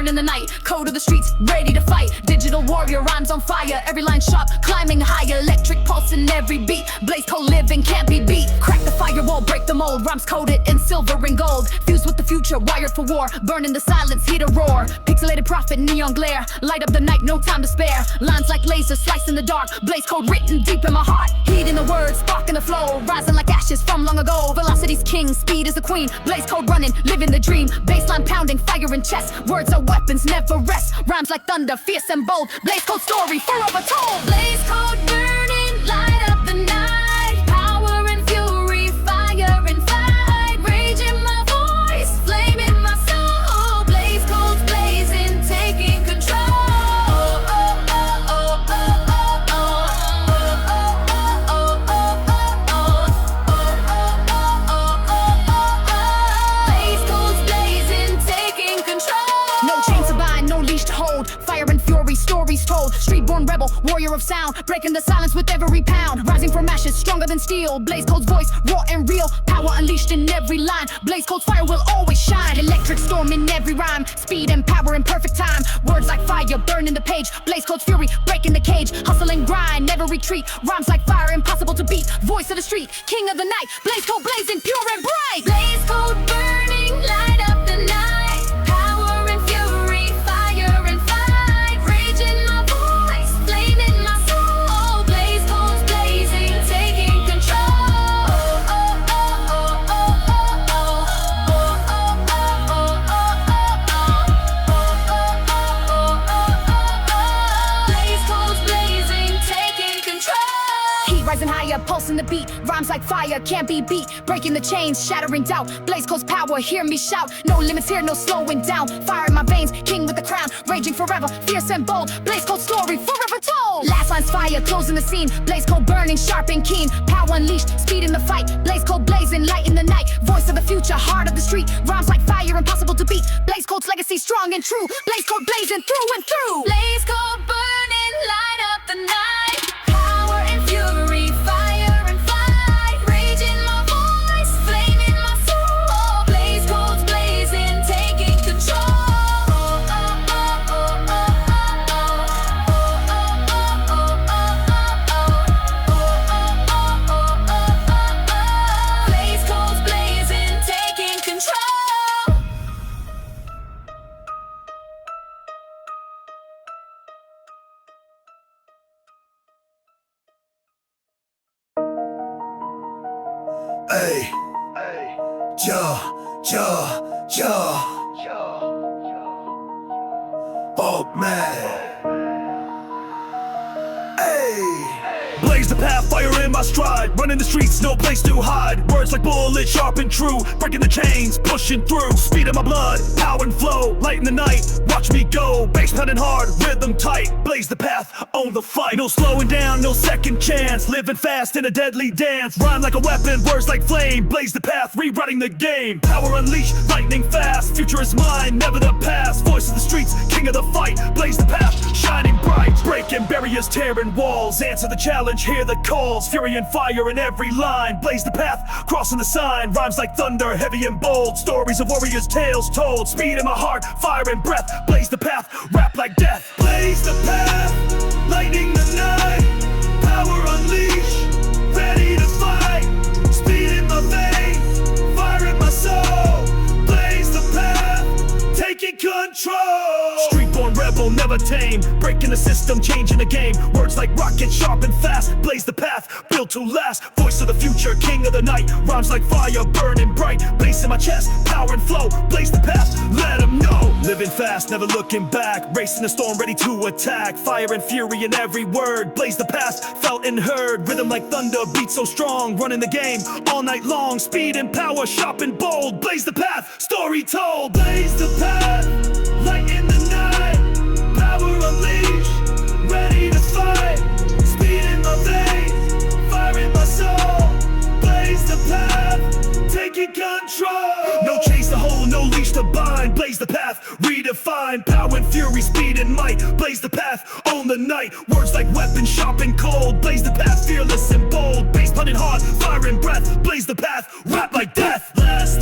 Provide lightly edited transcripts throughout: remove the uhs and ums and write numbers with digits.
burning the night. Code of the streets, ready to fight. Digital warrior, rhymes on fire. Every line sharp, climbing higher. Electric pulse in every beat. Blaze code living, can't be beat. Crack the firewall, break the mold. Rhymes coded in silver and gold. Fused with the future, wired for war. Burning the silence, heat a roar. Pixelated prophet, neon glare. Light up the night, no time to spare. Lines like lasers, slicing the dark. Blaze code written deep in my heart. Heat in the words, spark in the flow. Rising like ashes from long ago. Velocity's king, speed is the queen. Blaze code running, living the dream. Baseline pounding, fire in chest. Words are weapons, never rest. Rhymes like thunder, fierce and bold. Blaze code story, forever told. Blaze code burning, light up the night. Power and fury, fire and fight. Rage in my voice, flame in my soul. Blaze codes blazing, taking control. Blaze codes blazing, taking control. No chains to bind, no leash to hold. Fire and fury, stories told. Street-born rebel, warrior of sound. Breaking the silence with every pound. Rising from ashes, stronger than steel. Blaze code's voice, raw and real. Power unleashed in every line. Blaze code's fire will always shine. Electric storm in every rhyme. Speed and power in perfect time. Words like fire, burning the page. Blaze code's fury, breaking the cage. Hustle and grind, never retreat. Rhymes like fire, impossible to beat. Voice of the street, king of the night. Blaze code blazing, pure and bright. Blaze code burning, light up the night. Power and fury, fire and fight. Rage in my voice, flame in my soul. Blaze codes blazing, taking control. Blaze codes blazing, taking control. Heat rising higher, pulsing the beat. Rhymes like fire, can't be beat. Breaking the chains, shattering doubt. Blaze code's power, hear me shout. No limits here, no slowing down. Fire in my veins, king with the crown. Raging forever, fierce and bold. Blaze code story, forever told. Last line's fire, closing the scene. Blaze code burning, sharp and keen. Power unleashed, speed in the fight. Blaze code blazing, light in the night. Voice of the future, heart of the street. Rhymes like fire, impossible to beat. Blaze code's legacy, strong and true. Blaze code blazing through and through. Blaze code burning, light up the night. Power and fury, fire and fight. Rage in my voice, flame in my soul. Blaze codes blazing, taking control. Blaze codes blazing, taking control. Hey, oh man. Hey, blaze the path, fire in my stride. Running the streets, no place to hide. Words like bullets, sharp and true. Breaking the chains, pushing through. Speed in my blood, power and flow. Light in the night, watch me go. Bass pounding hard, rhythm tight. Blaze the path, own the fight. No slowing down, no second chance. Living fast in a deadly dance. Rhyme like a weapon, words like flame. Blaze the path, rewriting the game. Power unleashed, lightning fast. Future is mine, never the past. Voice of the streets, king of the fight. Blaze the path, shining bright. Breaking barriers, tearing walls. Answer the challenge, hear the calls. Fury and fire in every line. Blaze the path, crossing the sign. Rhymes like thunder, heavy and bold. Stories of warriors, tales told. Speed in my heart, fire and breath. Blaze the path, rap like death. Blaze the path, lightning the night. Power unleashed, ready to fight. Speed in my veins, fire in my soul. Blaze the path, taking control. Street-born rebel, never tame. Breaking the system, changing the game. Words like rocket, sharp and fast. Blaze the path, built to last. Voice of the future, king of the night. Rhymes like fire, burning bright. Bass in my chest, power and flow. Blaze the path, let them know. Living fast, never looking back. Racing the storm, ready to attack. Fire and fury in every word. Blaze the path, felt and heard. Rhythm like thunder, beat so strong. Running the game all night long. Speed and power, sharp and bold. Blaze the path, story told. Blaze the path, light in the night. Power unleashed, ready to fight. Speed in my veins, fire in my soul. Blaze the path, taking control. No chase to hold, no leash to bind. Blaze the path, redefine. Power and fury, speed and might. Blaze the path, own the night. Words like weapons, sharp and cold. Blaze the path, fearless and bold. Bass punning hard, fire and breath. Blaze the path, rap like death. 'Cause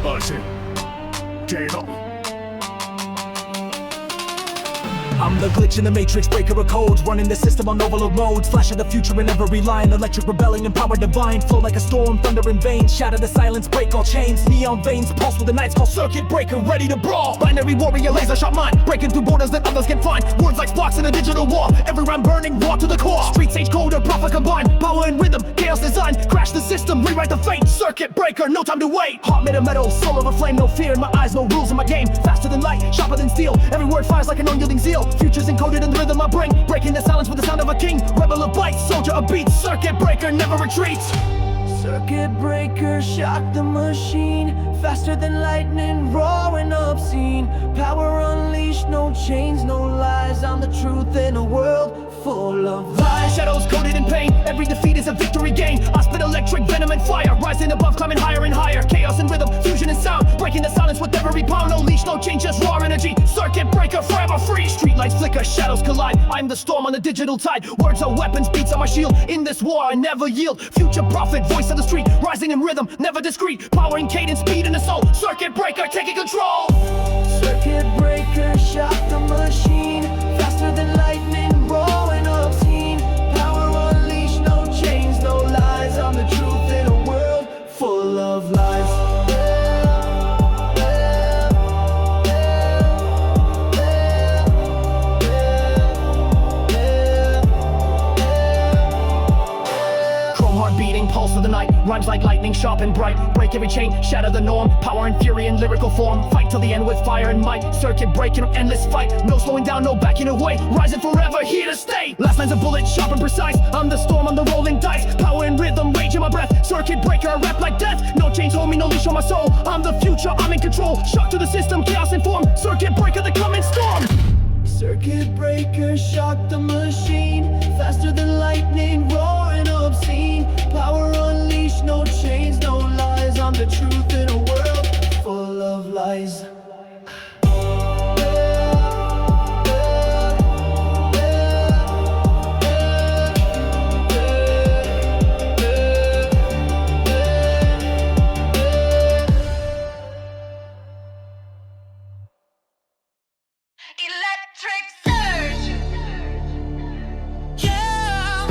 buzzing. J-Lo. I'm the glitch in the matrix, breaker of codes, running the system on overload modes. Flash of the future in every line, electric rebelling and power divine. Flow like a storm, thunder in veins, shatter the silence, break all chains. Neon veins, pulse with the nights called circuit breaker, ready to brawl. Binary warrior, laser shot mind, breaking through borders that others can find. Words like sparks in a digital war, every rhyme burning raw to the core. Street sage coder, prophet combined, power and rhythm, chaos design. Crash the system, rewrite the fate, circuit breaker, no time to wait. Heart made of metal, soul of a flame, no fear in my eyes, no rules in my game. Faster than light, sharper than steel, every word fires like an unyielding zeal. Futures encoded in the rhythm I bring, breaking the silence with the sound of a king. Rebel of bites, soldier of beats, circuit breaker never retreats. Circuit breaker, shock the machine. Faster than lightning, raw and obscene. Power unleashed, no chains, no lies. I'm the truth in a world full of lies. Shadows coded in pain, every defeat is a victory gain. I spit electric venom and fire, rising above, climbing higher and higher. Chaos and rhythm, fusion and sound, breaking the silence with every pound. No leash, no change, just raw energy. Circuit breaker, forever free. Streetlights flicker, shadows collide. I'm the storm on the digital tide. Words are weapons, beats are my shield. In this war I never yield. Future prophet, voice of the street, rising in rhythm, never discreet. Power and cadence, speed in the soul. Circuit breaker, taking control. Circuit breaker, shock the machine. Faster than lightning, raw and obscene. Power unleashed, no chains, no lies. I'm the truth in a world full of lies. Pulse of the night, rhymes like lightning, sharp and bright. Break every chain, shatter the norm. Power and fury in lyrical form. Fight till the end with fire and might. Circuit breaking, endless fight. No slowing down, no backing away. Rising forever, here to stay. Last lines of bullets, sharp and precise. I'm the storm, I'm the rolling dice. Power and rhythm, rage in my breath. Circuit breaker, I rap like death. No chains hold me, no leash on my soul. I'm the future, I'm in control. Shock to the system, chaos in form. Circuit breaker, the coming storm. Circuit breaker, shock the machine. Faster than lightning, raw and obscene. Power unleashed, no chains, no lies. I'm the truth in a world full of lies. Electric surge. Yeah.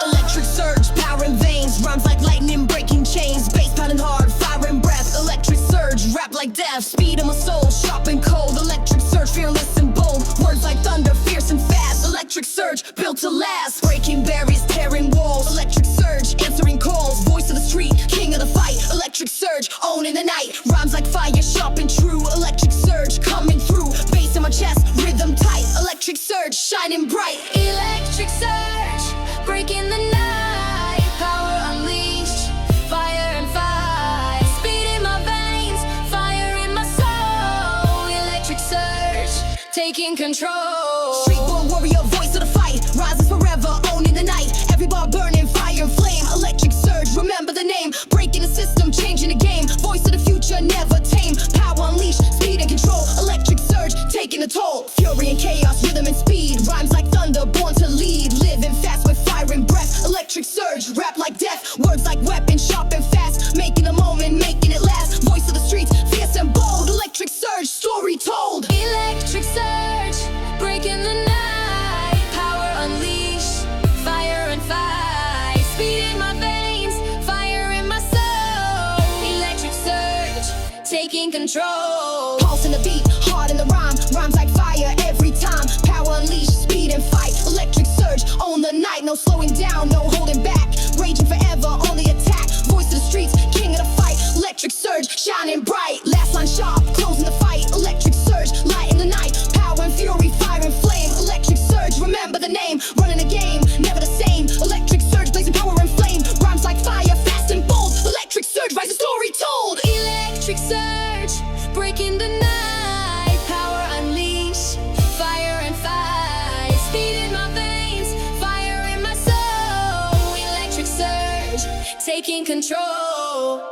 Electric surge, power in veins. Rhymes like lightning, breaking chains. Bass pounding hard, fire and breath. Electric surge, rap like death. Speed in my soul, sharp and cold. Electric surge, fearless and bold. Words like thunder, fierce and fast. Electric surge, built to last. Breaking barriers, tearing walls. Electric surge, answering calls. Voice of the street, king of the fight. Electric surge, owning the night. Rhymes like fire, sharp and true. Electric surge, coming through. Bass in my chest, rhythm tight. Electric surge, shining bright. Electric surge, breaking the night. Power unleashed, fire and fight. Speed in my veins, fire in my soul. Electric surge, taking control. Street boy warrior, voice of the fight. Rises forever, owning the night. Every bar burning, fire and flame. Electric surge, remember the name. Breaking the system, changing the game. Voice of the future, never tame. Power unleashed, speed and control. Electric surge, taking a toll. Fury and chaos, rhythm and speed. Rhymes like thunder, born to lead. Living fast with fire and breath. Electric surge, rap like death. Words like weapons, sharp and fast. Making a moment, making it last. Voice of the streets, fierce and bold. Electric surge, story told. Electric surge, breaking the night. Power unleashed, fire and fight. Speed in my veins, fire in my soul. Electric surge, taking control. Pulse in the beat, heart in the rhyme. Rhymes like fire every time. Power unleashed, speed and fight. Electric surge, own the night. No slowing down, no holding back. Raging forever, on the attack. Voice of the streets, king of the fight. Electric surge, shining bright. Last line sharp, closing the fight. Electric surge, light in the night. Power and fury, fire and flame. Electric surge, remember the name. Running the game, never the same. Electric surge, blazing power and flame. Rhymes like fire, fast and bold. Electric surge, rise a story told. Electric surge, breaking the night. Power unleashed, fire and fight. Speed in my veins, fire in my soul. Electric surge, taking control.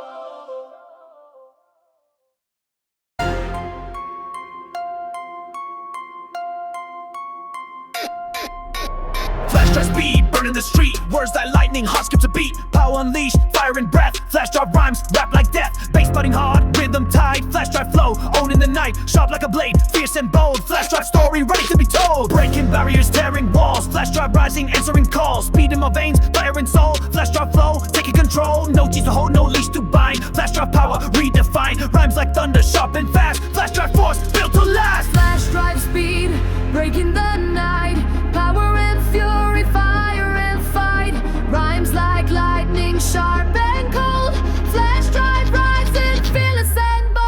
drive speed, burning the street. Words like lightning, heart skips a beat. Power unleashed, fire and breath. Flash drive rhymes, rap like death. Bass butting hard, rhythm tight. Flash drive flow, owning the night. Sharp like a blade, fierce and bold. Flash drive story ready to be told. Breaking barriers, tearing walls. Flash drive rising, answering calls. Speed in my veins, fire and soul. Flash drive flow, taking control. No cheats to hold, no leash to bind. Flash drive power, redefined. Rhymes like thunder, sharp and fast. Flash drive force, built to last. Flash drive speed, breaking the night. Power and fury, fire and fight. Rhymes like lightning, sharp and cold. Flash drive rising, fearless and bold.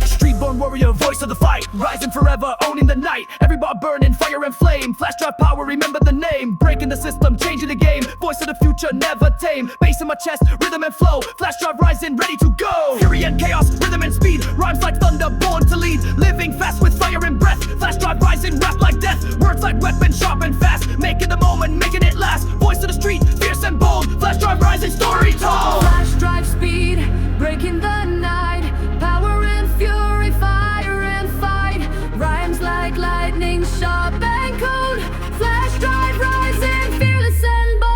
Streetborn warrior, voice of the fight. Rising forever, owning the night. Every bar burning, fire and flame. Flash drive power, remember the name. Breaking the system, changing the game. Voice of the future, never tame. Bass in my chest, rhythm and flow. Flash drive rising, ready to go. Fury and chaos, rhythm and speed. Rhymes like thunder, born to lead. Living fast with fire and breath. Flash drive rising, rap like death. Words like weapon, sharp and fast. Making the moment, making it last. Voice of the street, fierce and bold. Flash drive rising, story told. Flash drive speed, breaking the night. Power and fury, fire and fight. Rhymes like lightning, sharp and cold. Flash drive rising, fearless and bold.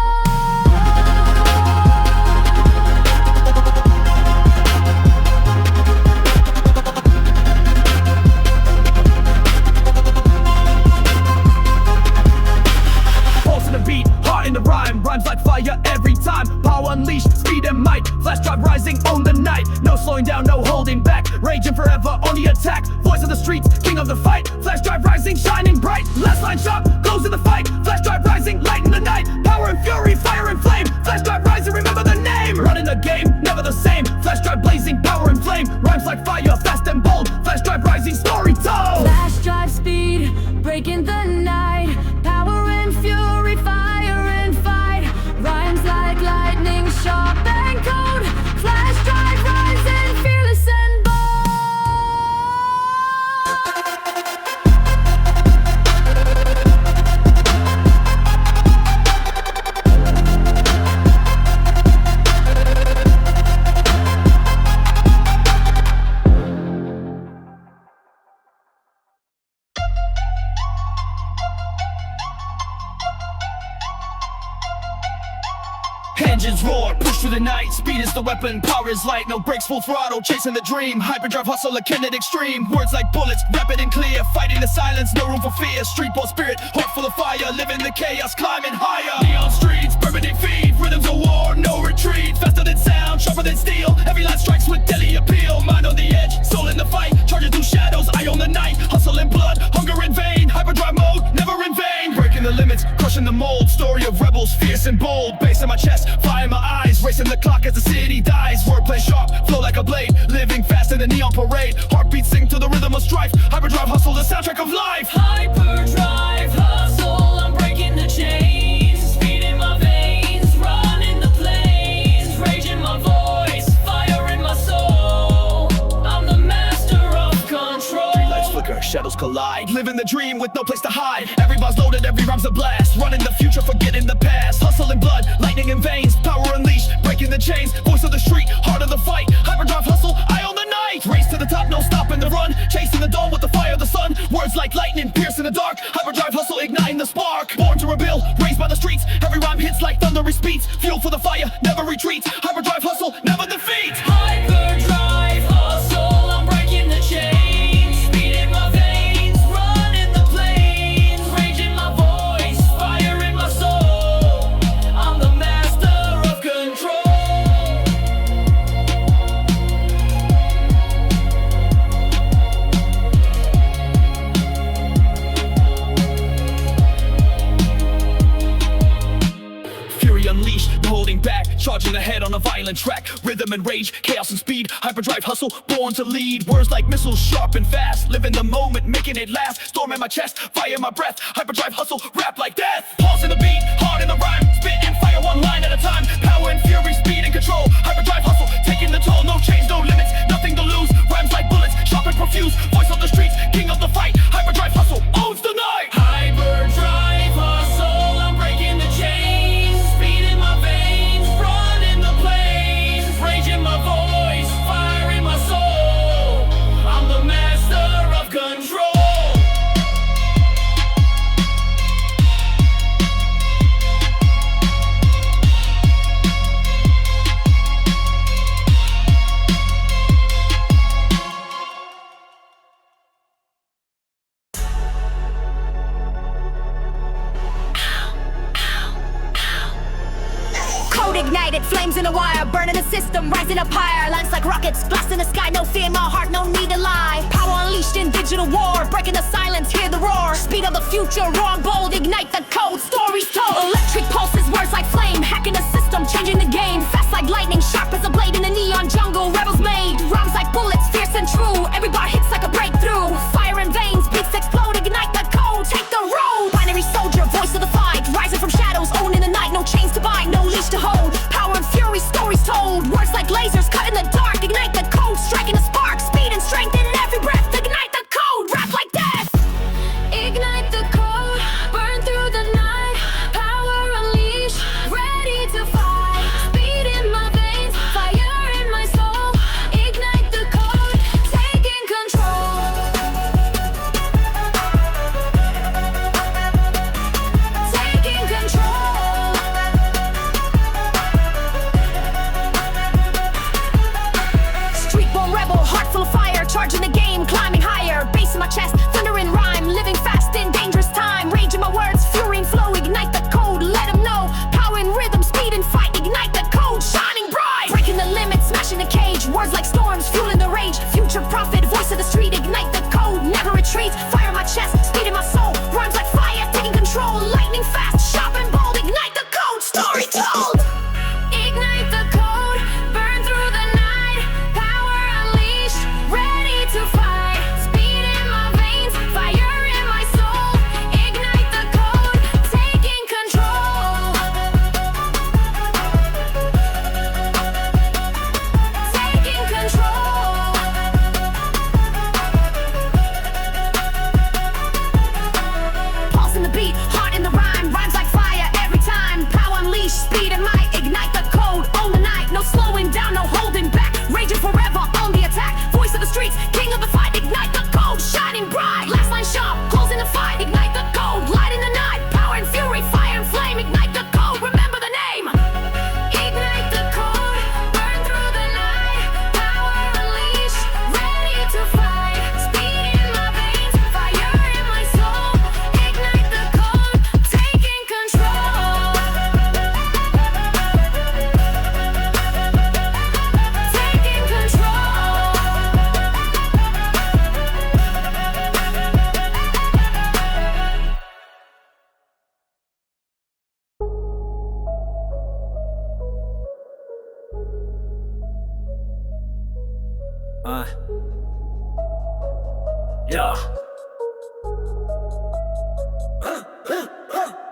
Pulse in the beat, heart in the rhyme. Rhymes like fire every time. Power unleashed, speed and might. Flash drive rising, own the night. No slowing down, no holding back. Raging forever on the attack. Voice of the streets, king of the fight. Flash drive rising, shining bright. Last line sharp, close in the fight. Flash drive rising, light in the night. Power and fury, fire and flame. Flash drive rising, remember the name. Running the game, never the same. Flash drive blazing, power and flame. Rhymes like fire, fast and bold. Flash drive rising, story told. Flash drive speed, breaking the night. Power and fury, fire and fight. Rhymes like lightning, sharp and cold. Flash drive rising, fearless and bold. Engines roar, push through the night. Speed is the weapon, power is light. No brakes, full throttle, chasing the dream. Hyperdrive hustle, a kinetic extreme. Words like bullets, rapid and clear. Fighting the silence, no room for fear. Streetball spirit, heart full of fire. Living the chaos, climbing higher. Neon streets, permanent feed. Rhythms of war, no retreat. Faster than sound, sharper than steel. Every line strikes with deadly appeal. Mind on the edge, soul in the fight. Charging through shadows, eye on the night. Hustle in blood, hunger in vain. Hyperdrive mode, never in vain. Breaking the limits, crushing the mold. Story of rebels, fierce and bold. Bass in my chest, fire in my eyes. Racing the clock as the city dies. Wordplay sharp, flow like a blade. Living fast in the neon parade. Heartbeats sing to the rhythm of strife. Hyperdrive hustle, the soundtrack of life. Hyperdrive hustle, I'm breaking the chains. Speed in my veins, running the plains. Rage in my voice, fire in my soul. I'm the master of control. Streetlights flicker, shadows collide. Living the dream with no place to hide. Every bar's loaded, every rhyme's a blast. Running the future, forgetting the past. Hustle in blood, lightning in veins. Power unleashed, breaking the chains. Voice of the street, heart of the fight. Hyperdrive hustle, eye on the night. Race to the top, no stopping the run. Chasing the dawn with the fire of the sun. Words like lightning, piercing the dark. Hyperdrive hustle, igniting the spark. Born to rebuild, raised by the streets. Every rhyme hits like thunderous beats. Fuel for the fire, never retreats. Hyperdrive hustle, never defeat. Hyperdrive hustle, I'm breaking the chains. Speed in my veins, running the plains. Rage in my voice, fire in my soul. I'm the master of control. Fury unleashed, no holding back. Charging ahead on a violent track. Rhythm and rage, chaos and speed. Hyperdrive hustle, born to lead. Words like missiles, sharp and fast. Living the moment, making it last. Storm in my chest, fire in my breath. Hyperdrive hustle, rap like death. Pulse in the beat, heart in the rhyme. Spit and fire one line at a time. Power and fury, speed and control. Hyperdrive hustle, taking the toll. No chains, no limits, nothing to lose. Rhymes like bullets, sharp and profuse. Voice on the streets, king of the fight. Hyperdrive hustle, owns the night. Hyperdrive hustle, I'm breaking the chains. Speed in my veins, ignited, flames in the wire, burning the system, rising up higher. Lines like rockets, blasting the sky, no fear in my heart, no need to lie. Power unleashed in digital war, breaking the silence, hear the roar. Speed of the future, raw and bold, ignite the code, stories told. Electric pulses, words like flame, hacking the system, changing the game. Fast like lightning, sharp as a blade in the neon jungle, rebels made. Rhymes like bullets, fierce and true, every bar hits like a breakthrough. Fire in veins, beats explode, ignite the code, take the road. Binary soldier, voice of the fight, rising from shadows, owning the night, no chains to bind, no leash to hold. Power and fury, stories told, words like lasers, cut in the dark, ignite the code, striking a spark, speed and strength in every breath, ignite the code, rap like death. Ignite the code, burn through the night, power unleashed, ready to fight. Speed in my veins, fire in my soul, ignite the code, taking control. Taking control. Street-born rebel, heart full of fire, charging the game, climbing higher. Bass in my chest, thunder in rhyme, living fast in dangerous time. Rage in my words, fury and flow, ignite the code, let them know. Power in rhythm, speed and fight, ignite the code, shining bright. Breaking the limits, smashing the cage, words like storms, fueling the rage. Future prophet, voice of the street, ignite the code, never retreat. Fire in my chest, speed in my soul, rhymes like fire, taking control. Lightning fast, sharp and bold, ignite the code, story told. Ignite the code, burn through the night, power unleashed, ready to fight. Speed in my veins, fire in my soul, ignite the code, taking control. Taking control. Pulse in the beat, heart in the rhyme, rhymes like fire every time. Power unleashed, speed and might, ignite the code, own the night, no slowing down, no holding back, raging forever on the attack. Voice of the streets, king of the fight, ignite the code, shining bright. Last line sharp, closing the fight, ignite the code, light in the night, power and fury, fire and flame, ignite the code, remember the name. Ignite the code, burn through the night, power unleashed, ready to fight. Speed in my veins, fire in my soul, ignite the code, taking control. Taking control. Yeah.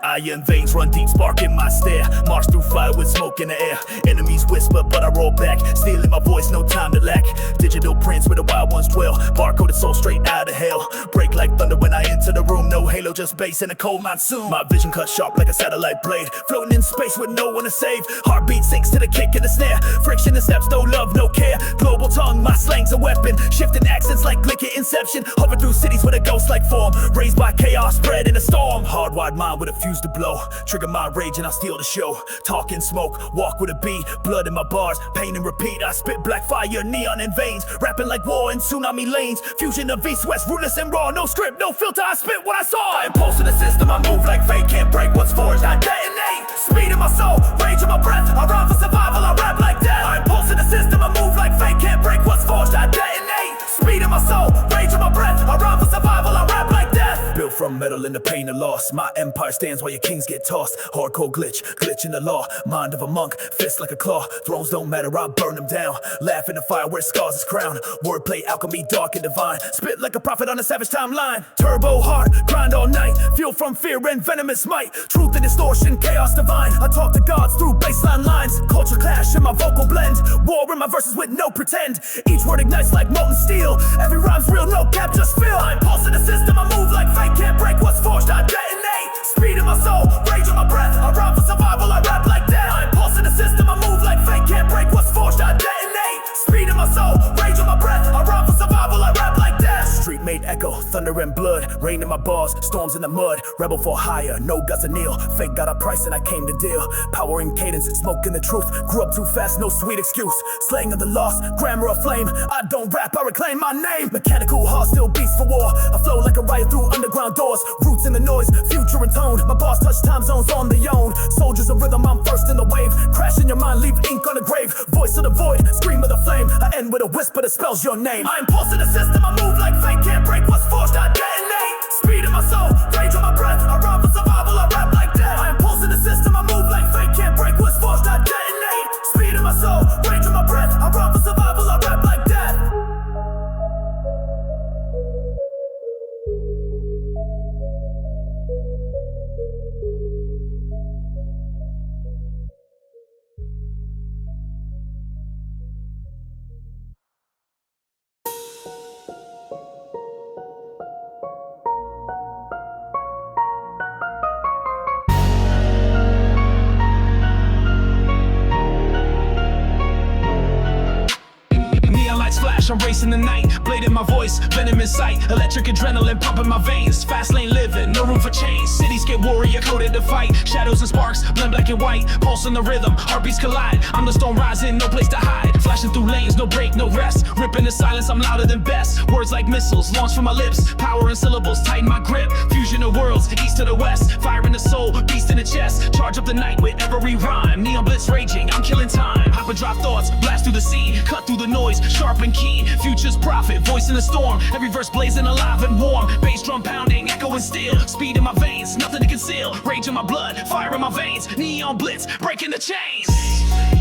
Iron veins run deep, spark in my stare. March through fire with smoke in the air. Enemies whisper, but I roll back. Stealing my voice, no time to lack. Digital prints where the wild ones dwell. Barcoded soul straight out of hell. Break like thunder when I enter the room. No halo, just bass and a cold monsoon. My vision cut sharp like a satellite blade. Floating in space with no one to save. Heartbeat sinks to the kick and the snare. Friction and steps, no love, no care. Global tongue, my slang's a weapon. Shifting accents like glicker inception. Hover through cities with a ghost-like form. Raised by chaos, spread in a storm. Hard-wired mind with a fuse to blow. Trigger my rage and I'll steal the show. Talk and smoke, walk with a beat. Blood in my bars, pain and repeat. I spit black fire, neon in veins. Rapping like war in tsunami lanes. Fusion of east-west, ruthless and raw. No script, no filter, I spit what I saw. I impulse in the system, I move like fate. Can't break what's forged, I detonate. Speed in my soul, rage in my breath. I rhyme for survival, I rap like death. I impulse in the system, I move like fate. Can't break what's forged, I detonate. Speed in my soul, rage in my breath. I rhyme for survival, I rap like death. Built from metal in the pain and loss. My empire stands while your kings get tossed. Hardcore glitch, glitch in the law. Mind of a monk, fist like a claw. Thrones don't matter, I burn them down. Laugh in the fire where scars is crowned. Wordplay, alchemy, dark and divine. Spit like a prophet on a savage timeline. Turbo hard, grind all night. Fuel from fear and venomous might. Truth and distortion, chaos divine. I talk to gods through baseline lines. Culture clash in my vocal blend. War in my verses with no pretend. Each word ignites like molten steel. Every rhyme's real, no cap, just feel. I impulse in the system, I move like fate. Can't break what's forged, I detonate. Speed in my soul, rage in my breath. I rhyme for survival, I rap like death. I impulse in the system, I move like fate. Can't break what's forged, I detonate. Speed in my soul, rage in my breath. I rhyme for survival, I rap like death. Street made echo, thunder and blood, rain in my bars, storms in the mud, rebel for hire, no guts and kneel, fake got a price and I came to deal, power and cadence, smoke in the truth, grew up too fast, no sweet excuse, slaying of the lost, grammar of flame, I don't rap, I reclaim my name, mechanical heart still beats for war, I flow like a riot through underground doors, roots in the noise, future and tone, my bars touch time zones on their own, soldiers of rhythm, I'm first in the wave, crash in your mind, leave ink on the grave, voice of the void, scream of the flame, I end with a whisper that spells your name, I impulse in the system, I move like fate, can't break what's forged, I detonate, speed in my soul, rage on my breath, I rhyme for survival, I rap like death, I impulse in the system, I move like fate, can't break what's forged, I detonate, speed in my soul, rage on my breath, I rhyme for survival, I rap like death. I'm racing the night, blade in my voice, venom in sight, electric adrenaline pumping my veins, fast lane living, no room for change, cityscape warrior coded to fight, shadows and sparks, blend black and white, pulse in the rhythm, heartbeats collide, I'm the storm rising, no place to hide, flashing through lanes, no break, no rest, ripping the silence, I'm louder than best, words like missiles, launch from my lips, power and syllables, tighten my grip, fusion of worlds, east to the west, fire in the soul, beast in the chest, charge up the night with every rhyme, neon blitz raging, I'm killing time, hyper drop thoughts, blast through the scene, cut through the noise, sharp and keen, future's prophet, voice in the storm, every verse blazing alive and warm, bass drum pounding, echoing steel, speed in my veins, nothing to conceal, rage in my blood, fire in my veins, neon blitz, breaking the chains.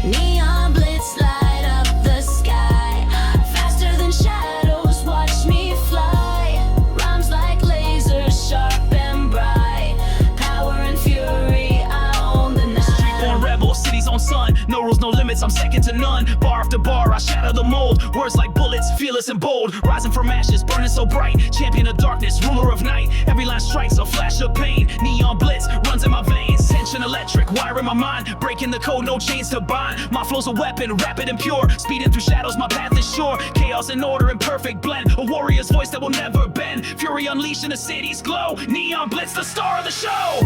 Neon blitz light up the sky, faster than shadows, watch me fly, rhymes like lasers, sharp and bright, power and fury, I own the night. Street-born rebel, city's own sun, no rules, no limits, I'm second to none, bar after bar, I shatter the mold, words like bullets, fearless and bold, rising from ashes, burning so bright, champion of darkness, ruler of night, every line strikes a flash of pain, neon blitz runs in my veins, tension electric, wire in my mind, breaking the code, no chains to bind, my flow's a weapon, rapid and pure, speeding through shadows, my path is sure, chaos and order in perfect blend, a warrior's voice that will never bend, fury unleashed in the city's glow, neon blitz the star of the show.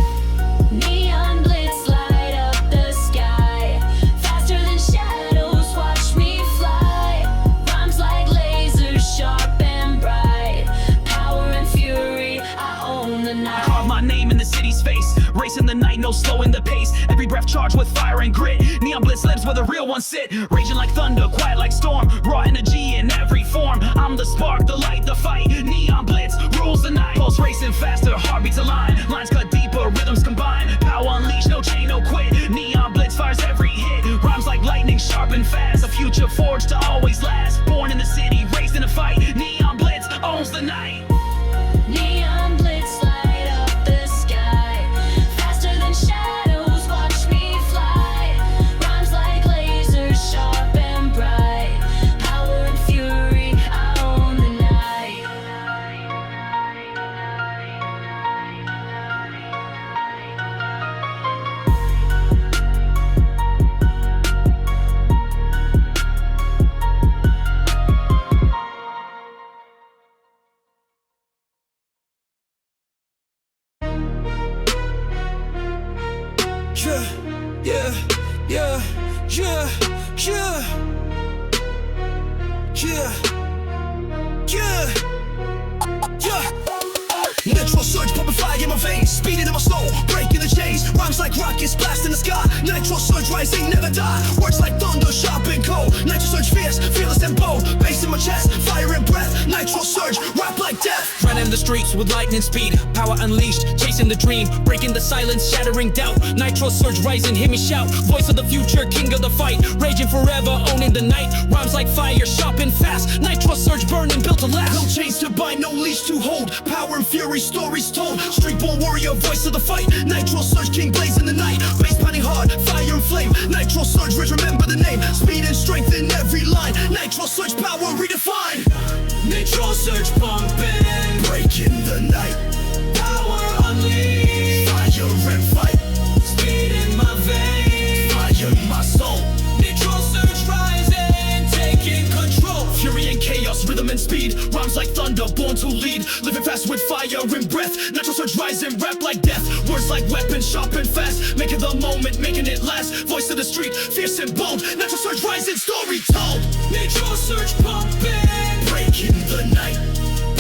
Neon blitz light up the sky, faster than shadows, watch me fly, rhymes like lasers, sharp and bright, power and fury, I own the night. Carve my name in the city's face, racing the night, no slowing the pace, every breath charged with fire and grit, neon blitz lives where the real ones sit, raging like thunder, quiet like storm, raw energy in every form, I'm the spark, the light, the fight, neon blitz rules the night, pulse racing faster, heartbeats align, lines cut deeper, rhythms combine, power unleashed, no chain, no quit, neon blitz fires every hit, rhymes like lightning, sharp and fast, a future forged to always last, born in the city, raised in a fight, neon blitz owns the night. Neon blitz light up the sky, faster than shadows, watch me fly, rhymes like lasers, sharp and bright, power and fury, I own the night. Natural surge, pumping fire in my veins, speeding in my soul, breaking the chains, rhymes like rockets, blast in the sky, nitro surge, rising, never die, words like thunder, sharp and cold, nitro surge, fierce, fearless and bold, bass in my chest, fire and breath, nitro surge, rap like death. Running the streets with lightning speed, power unleashed, chasing the dream, breaking the silence, shattering doubt, nitro surge rising, hear me shout, voice of the future, king of the fight, raging forever, owning the night, rhymes like fire, sharp and fast, nitro surge burning, built to last. No chains to bind, no leash to hold, power and fury, stories told, street-born warrior, voice of the fight, nitro surge, king blaze in the night, bass pounding hard, fire and flame, nitro surge, rich, remember the name, speed and strength in every line, nitro surge, power redefined, nitro surge pumping, breaking the night, power unleashed, fire and fight, speed in my veins, fire in my soul, nitro surge rising, taking control, fury and chaos, rhythm and speed, rhymes like thunder, born to lead, and sharp and fast. Making the moment, making it last. Voice of the street, fierce and bold. Natural surge rising, story told. Natural surge pumping, breaking the night.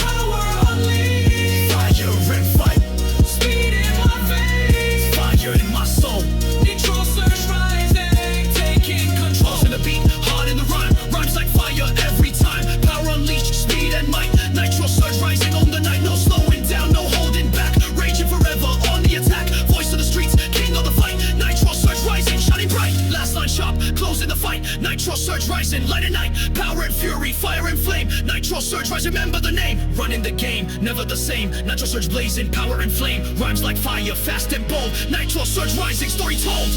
Power unleashed, fire and fight. Speed in my veins, fire in my soul. Natural surge rising, taking control. In the beat, hard in the rhyme. Rhymes like fire every time. Power unleashed, speed and might. Nitro surge rising on the night. No slowing down, no holding back. Raging forever on the attack. Voice of the streets, king of the fight. Nitro surge rising, shining bright. Last line sharp, closing the fight. Nitro surge rising, light and night. Power and fury, fire and flame. Nitro surge rise, remember the name. Running the game, never the same. Nitro surge blazing, power and flame. Rhymes like fire, fast and bold. Nitro surge rising, story told.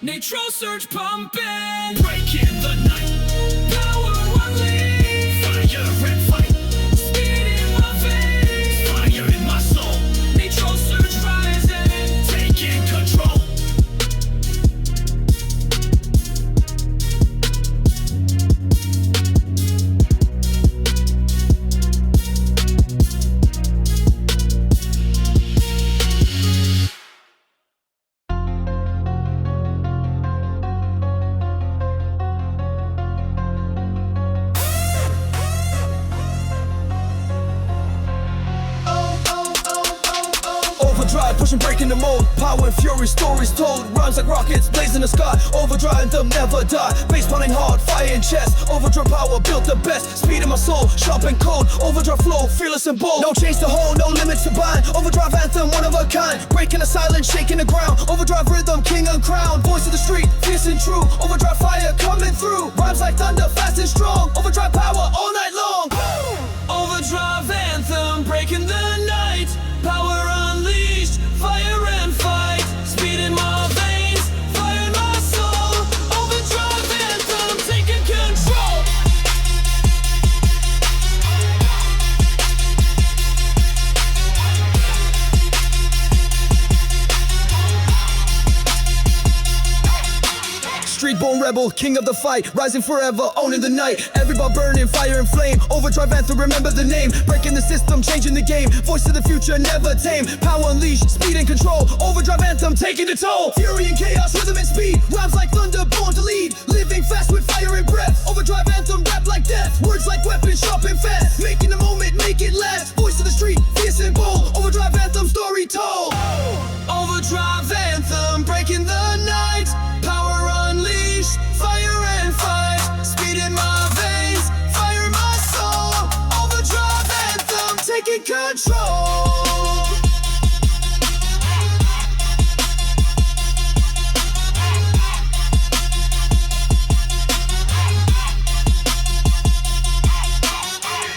Nitro surge pumping, breaking the night. Power unleashed, fire and fight. Speed in my veins, fire in my soul. Nitro surge rising, taking control. Overdrive, pushing, breaking the mold. Power and fury, stories told. Rhymes like rockets, blazing the sky. Overdrive, them never die. Bass pounding hard, fire in chest. Overdrive power, built the best. Speed in my soul, sharp and cold. Overdrive flow, fearless and bold. No chains to hold, no limits to bind. Overdrive anthem, one of a kind. Breaking the silence, shaking the ground. Overdrive rhythm, king and crown. Voice of the street, fierce and true. Overdrive fire coming through. Rhymes like thunder, fast and strong. Overdrive power all night long. Overdrive anthem, breaking the night. Power unleashed, fire and fight. Speed in my veins, fire in my soul. Overdrive anthem, taking control. Street-born rebel, king of the fight. Rising forever, owning the night. Everybody burning, fire and flame. Overdrive anthem, remember the name. Breaking the system, changing the game. Voice of the future, never tame. Power unleashed, speed and control. Overdrive anthem, taking the toll. Fury and chaos, rhythm and speed. Rhymes like thunder, born to lead. Living fast with fire and breath. Overdrive anthem, rap like death. Words like weapons, sharp and fast. Making the moment, make it last. Voice of the street, fierce and bold. Overdrive anthem, story told. Overdrive anthem, breaking the night. Power unleashed, fire and fight. Speed in my veins, fire in my soul. Overdrive anthem, taking control.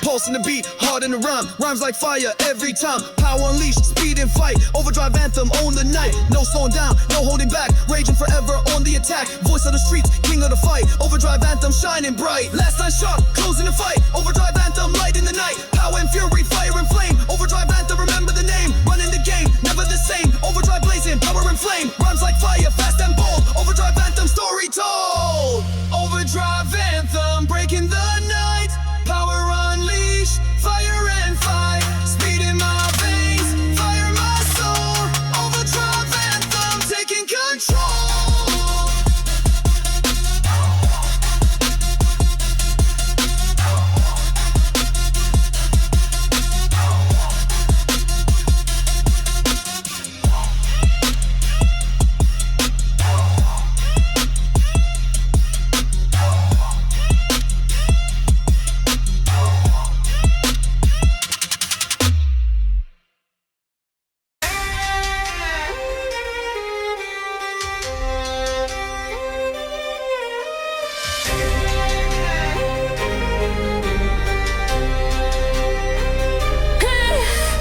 Pulse in the beat, hard in the rhyme. Rhymes like fire every time. Power unleashed, speed and fight. Overdrive anthem, own the night. No slowing down, no holding back. Raging forever on the attack. Voice of the streets, king of the fight. Overdrive anthem, shining bright. Last line sharp, closing the fight. Overdrive anthem, light in the night. Power and fury, fire and flame. Overdrive anthem, remember the name. Running the game, never the same. Overdrive blazing, power and flame. Rhymes like fire, fast and bold. Overdrive anthem, story told. Overdrive anthem, breaking the night. Power unleashed, fire and fight. Speed in my veins, fire in my soul. Overdrive anthem, taking control.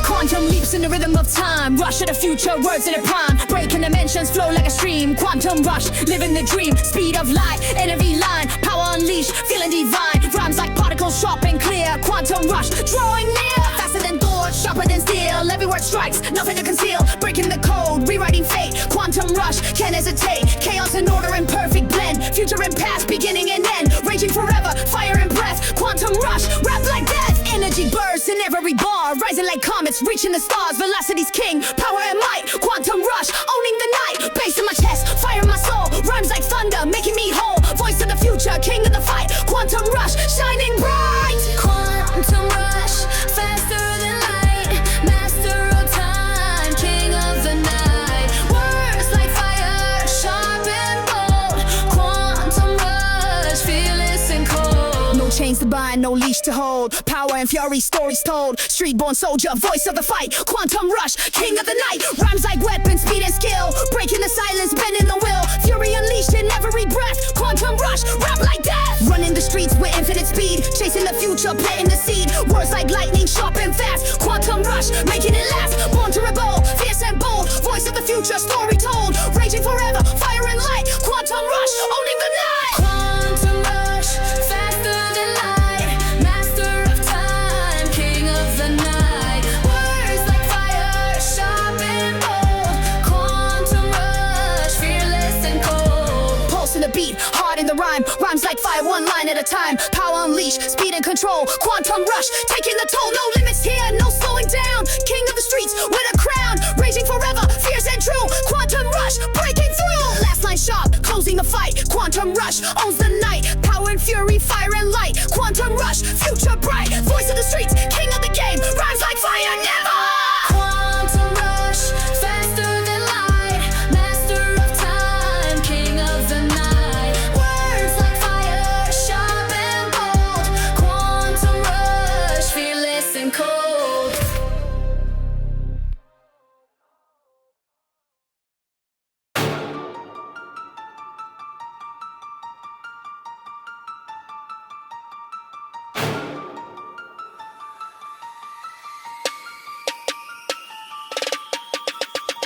Quantum leaps in the rhythm of time. Rush of the future, words in the prime. Breaking dimensions, flow like a stream. Quantum rush, living the dream. Speed of light, energy line. Power unleashed, feeling divine. Rhymes like particles, sharp and clear. Quantum rush, drawing near. Faster than thought, sharper than steel. Every word strikes, nothing to conceal. Breaking the code, rewriting fate. Quantum rush, can't hesitate. Chaos and order in perfect blend. Future and past, beginning and end. Raging forever, fire and breath. Quantum rush, rap like death. Energy bursts in every every bar, rising like comets, reaching the stars. Velocity's king, power and might, quantum rush, owning the night. Bass in my chest, fire in my soul, rhymes like thunder, making me whole. Voice of the future, king of the fight, quantum rush, shining bright. Quantum rush, faster than light, master of time, king of the night. Words like fire, sharp and bold. Quantum rush, fearless and cold. No chains to bind, no leash to hold. Power and fury, stories told. Street-born soldier, voice of the fight. Quantum rush, king of the night. Rhymes like weapons, speed and skill. Breaking the silence, bending the will. Fury unleashed in every breath. Quantum rush, rap like death. Running the streets with infinite speed. Chasing the future, planting the seed. Words like lightning, sharp and fast. Quantum rush, making it last. Born to rebel, fierce and bold. Voice of the future, story told. Raging forever, fire and light. Quantum rush, owning the night. Quantum rush, faster than light. Master of time, king of the night. Words like fire, sharp and bold. Quantum rush, fearless and cold. Pulse in the beat, heart in the rhyme. Rhymes like fire, one line at a time. Power unleashed, speed and control. Quantum rush, taking the toll. No limits here, no slowing down. King of the streets with a crown. Raging forever, fierce and true. Quantum rush, breaking through. Last line sharp, closing the fight. Quantum rush, owns the night. Power and fury, fire and light. Quantum rush, future bright. Voice of the streets, king of the game. Rhymes like fire, never. Quantum rush, faster than light. Master of time, king of the night. Words like fire, sharp and bold. Quantum rush, fearless and cold.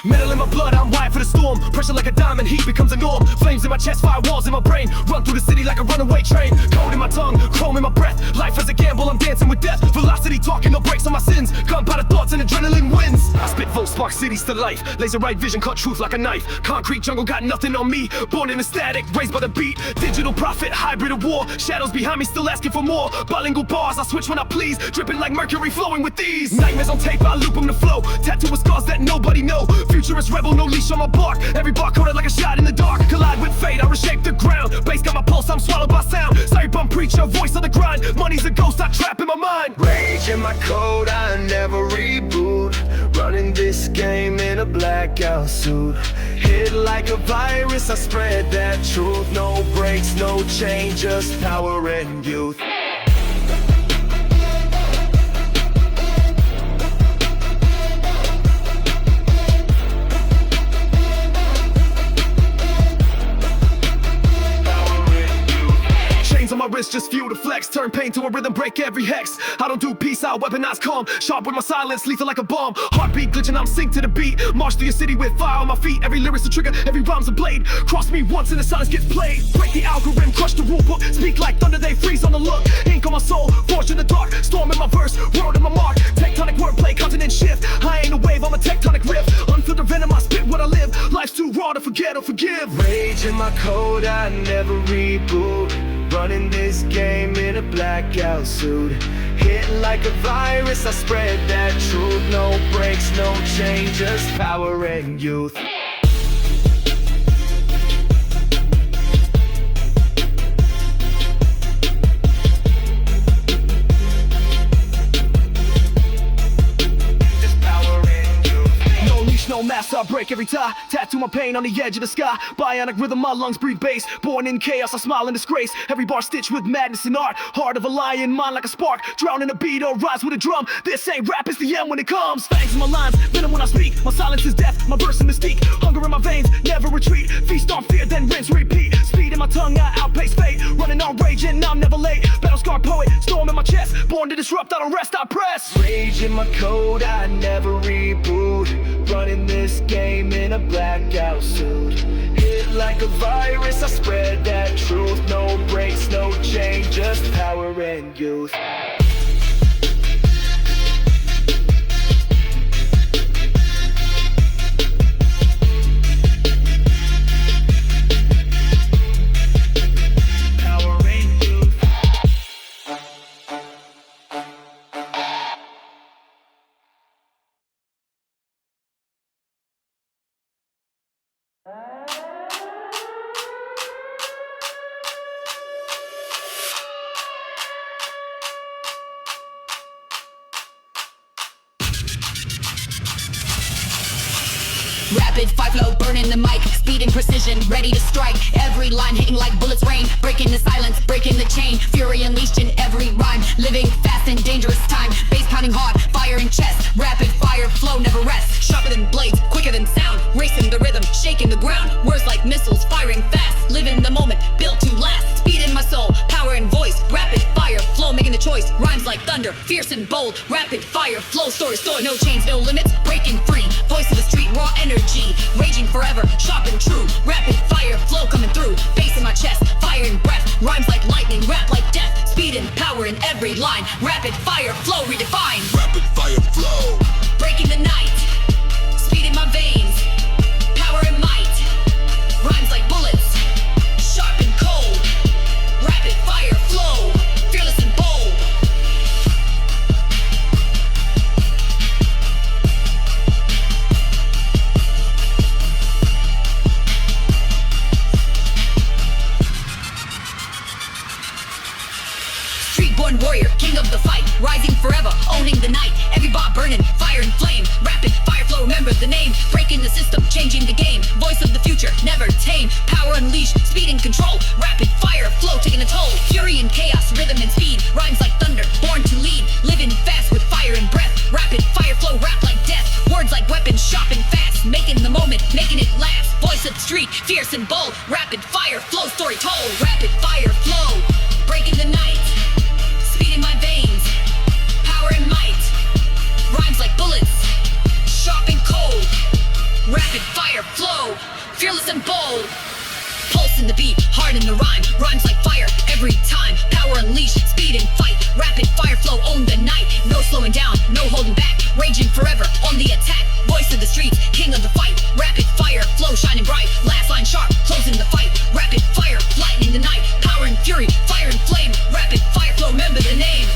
Metal in my blood, I'm wired for the storm. Pressure like a diamond, heat becomes a norm. Flames in my chest, firewalls in my brain. Run through the city like a runaway train. Cold in my tongue, chrome in my breath. Life is a gamble, I'm dancing with death. Velocity talking, no brakes on my sins. Gunpowder thoughts and adrenaline wins. I spit volts, spark cities to life. Laser right vision, cut truth like a knife. Concrete jungle got nothing on me. Born in the static, raised by the beat. Digital prophet, hybrid of war. Shadows behind me still asking for more. Bilingual bars, I switch when I please. Dripping like mercury flowing with these. Nightmares on tape, I loop them to flow. Tattoo with scars that nobody know. Futurist rebel, no leash on my bark. Every bar coded like a shot in the dark. Collide with fate, I reshape the ground. Bass got my pulse, I'm swallowed by sound. Sorry bum preacher, voice of the grind. Money's a ghost, I trap in my mind. Rage in my code, I never reboot. Running this game in a blackout suit. Hit like a virus, I spread that truth. No breaks, no change, just power and youth. On my wrist, just fuel to flex. Turn pain to a rhythm, break every hex. I don't do peace, I weaponize calm. Sharp with my silence, lethal like a bomb. Heartbeat glitching, I'm synced to the beat. March through your city with fire on my feet. Every lyric's a trigger, every rhyme's a blade. Cross me once and the silence gets played. Break the algorithm, crush the rule book. Speak like thunder, they freeze on the look. Ink on my soul, forged in the dark. Storm in my verse, world in my mark. Tectonic wordplay, continent shift. I ain't a wave, I'm a tectonic rift. Unfiltered venom, I spit what I live. Life's too raw to forget or forgive. Rage in my code, I never reboot. Running this game in a blackout suit. Hit like a virus, I spread that truth. No breaks, no change, just power and youth. No mask, I break every tie. Tattoo my pain on the edge of the sky. Bionic rhythm, my lungs breathe bass. Born in chaos, I smile in disgrace. Every bar stitched with madness and art. Heart of a lion, mind like a spark. Drown in a beat or rise with a drum. This ain't rap, it's the end when it comes. Fangs in my lines, venom when I speak. My silence is death, my verse is mystique. Hunger in my veins, never retreat. Feast on fear, then rinse, repeat. Speed in my tongue, I outpace fate. Running on rage and I'm never late. Battle scar poet, storm in my chest. Born to disrupt, I don't rest, I press. Rage in my code, I never reboot. Running this game in a blackout suit. Hit like a virus, I spread that truth. No breaks, no change, just power and youth. Rapid fire flow, burning the mic, speed and precision, ready to strike. Every line hitting like bullets rain, breaking the silence, breaking the chain. Fury unleashed in every rhyme, living fast and dangerous time. Bass pounding hard, fire in chest. Rapid fire flow never rests. Sharper than blades, quicker than sound. Racing the rhythm, shaking the ground. Words like missiles, firing fast. Living the moment, built to last. Speed in my soul, power in voice. Rapid fire flow, making the choice. Rhymes like thunder, fierce and bold. Rapid fire flow, story, no chains, no limits. Breaking free, voice of the street, raw energy. Raging forever, sharp and true. Rapid fire flow coming through. Bass in my chest, fire and breath. Rhymes like lightning, rap like death. Speed and power in every line. Rapid fire flow redefined. Rapid fire flow. Breaking the night. Speed in my veins. Power and might. Rhymes like bullets. Sharp and cold. Rapid fire flow. Fearless and bold. Street-born warrior, king of the fight. Rising forever, owning the night. Every bar burning, fire and flame. Rapid fire flow, remember the name. Breaking the system, changing the game. Voice of the future, never tame. Power unleashed, speed and control. Rapid fire flow, taking a toll. Fury and chaos, rhythm and speed. Rhymes like thunder, born to lead. Living fast with fire and breath. Rapid fire flow, rap like death. Words like weapons, sharp and fast. Making the moment, making it last. Voice of the street, fierce and bold. Rapid fire flow, story told. Rapid fire flow, breaking the night. Speed in my veins, power and might. Rhymes like bullets, sharp and cold. Rapid fire flow, fearless and bold. Pulse in the beat, heart in the rhyme. Rhymes like fire every time. Power unleashed, speed and fight. Rapid fire flow, own the night. No slowing down, no holding back. Raging forever, on the attack. Voice of the streets, king of the fight. Rapid fire flow, shining bright. Last line sharp, closing the fight. Rapid fire, lightning the night. Power and fury, fire and flame. Rapid fire flow, remember the name.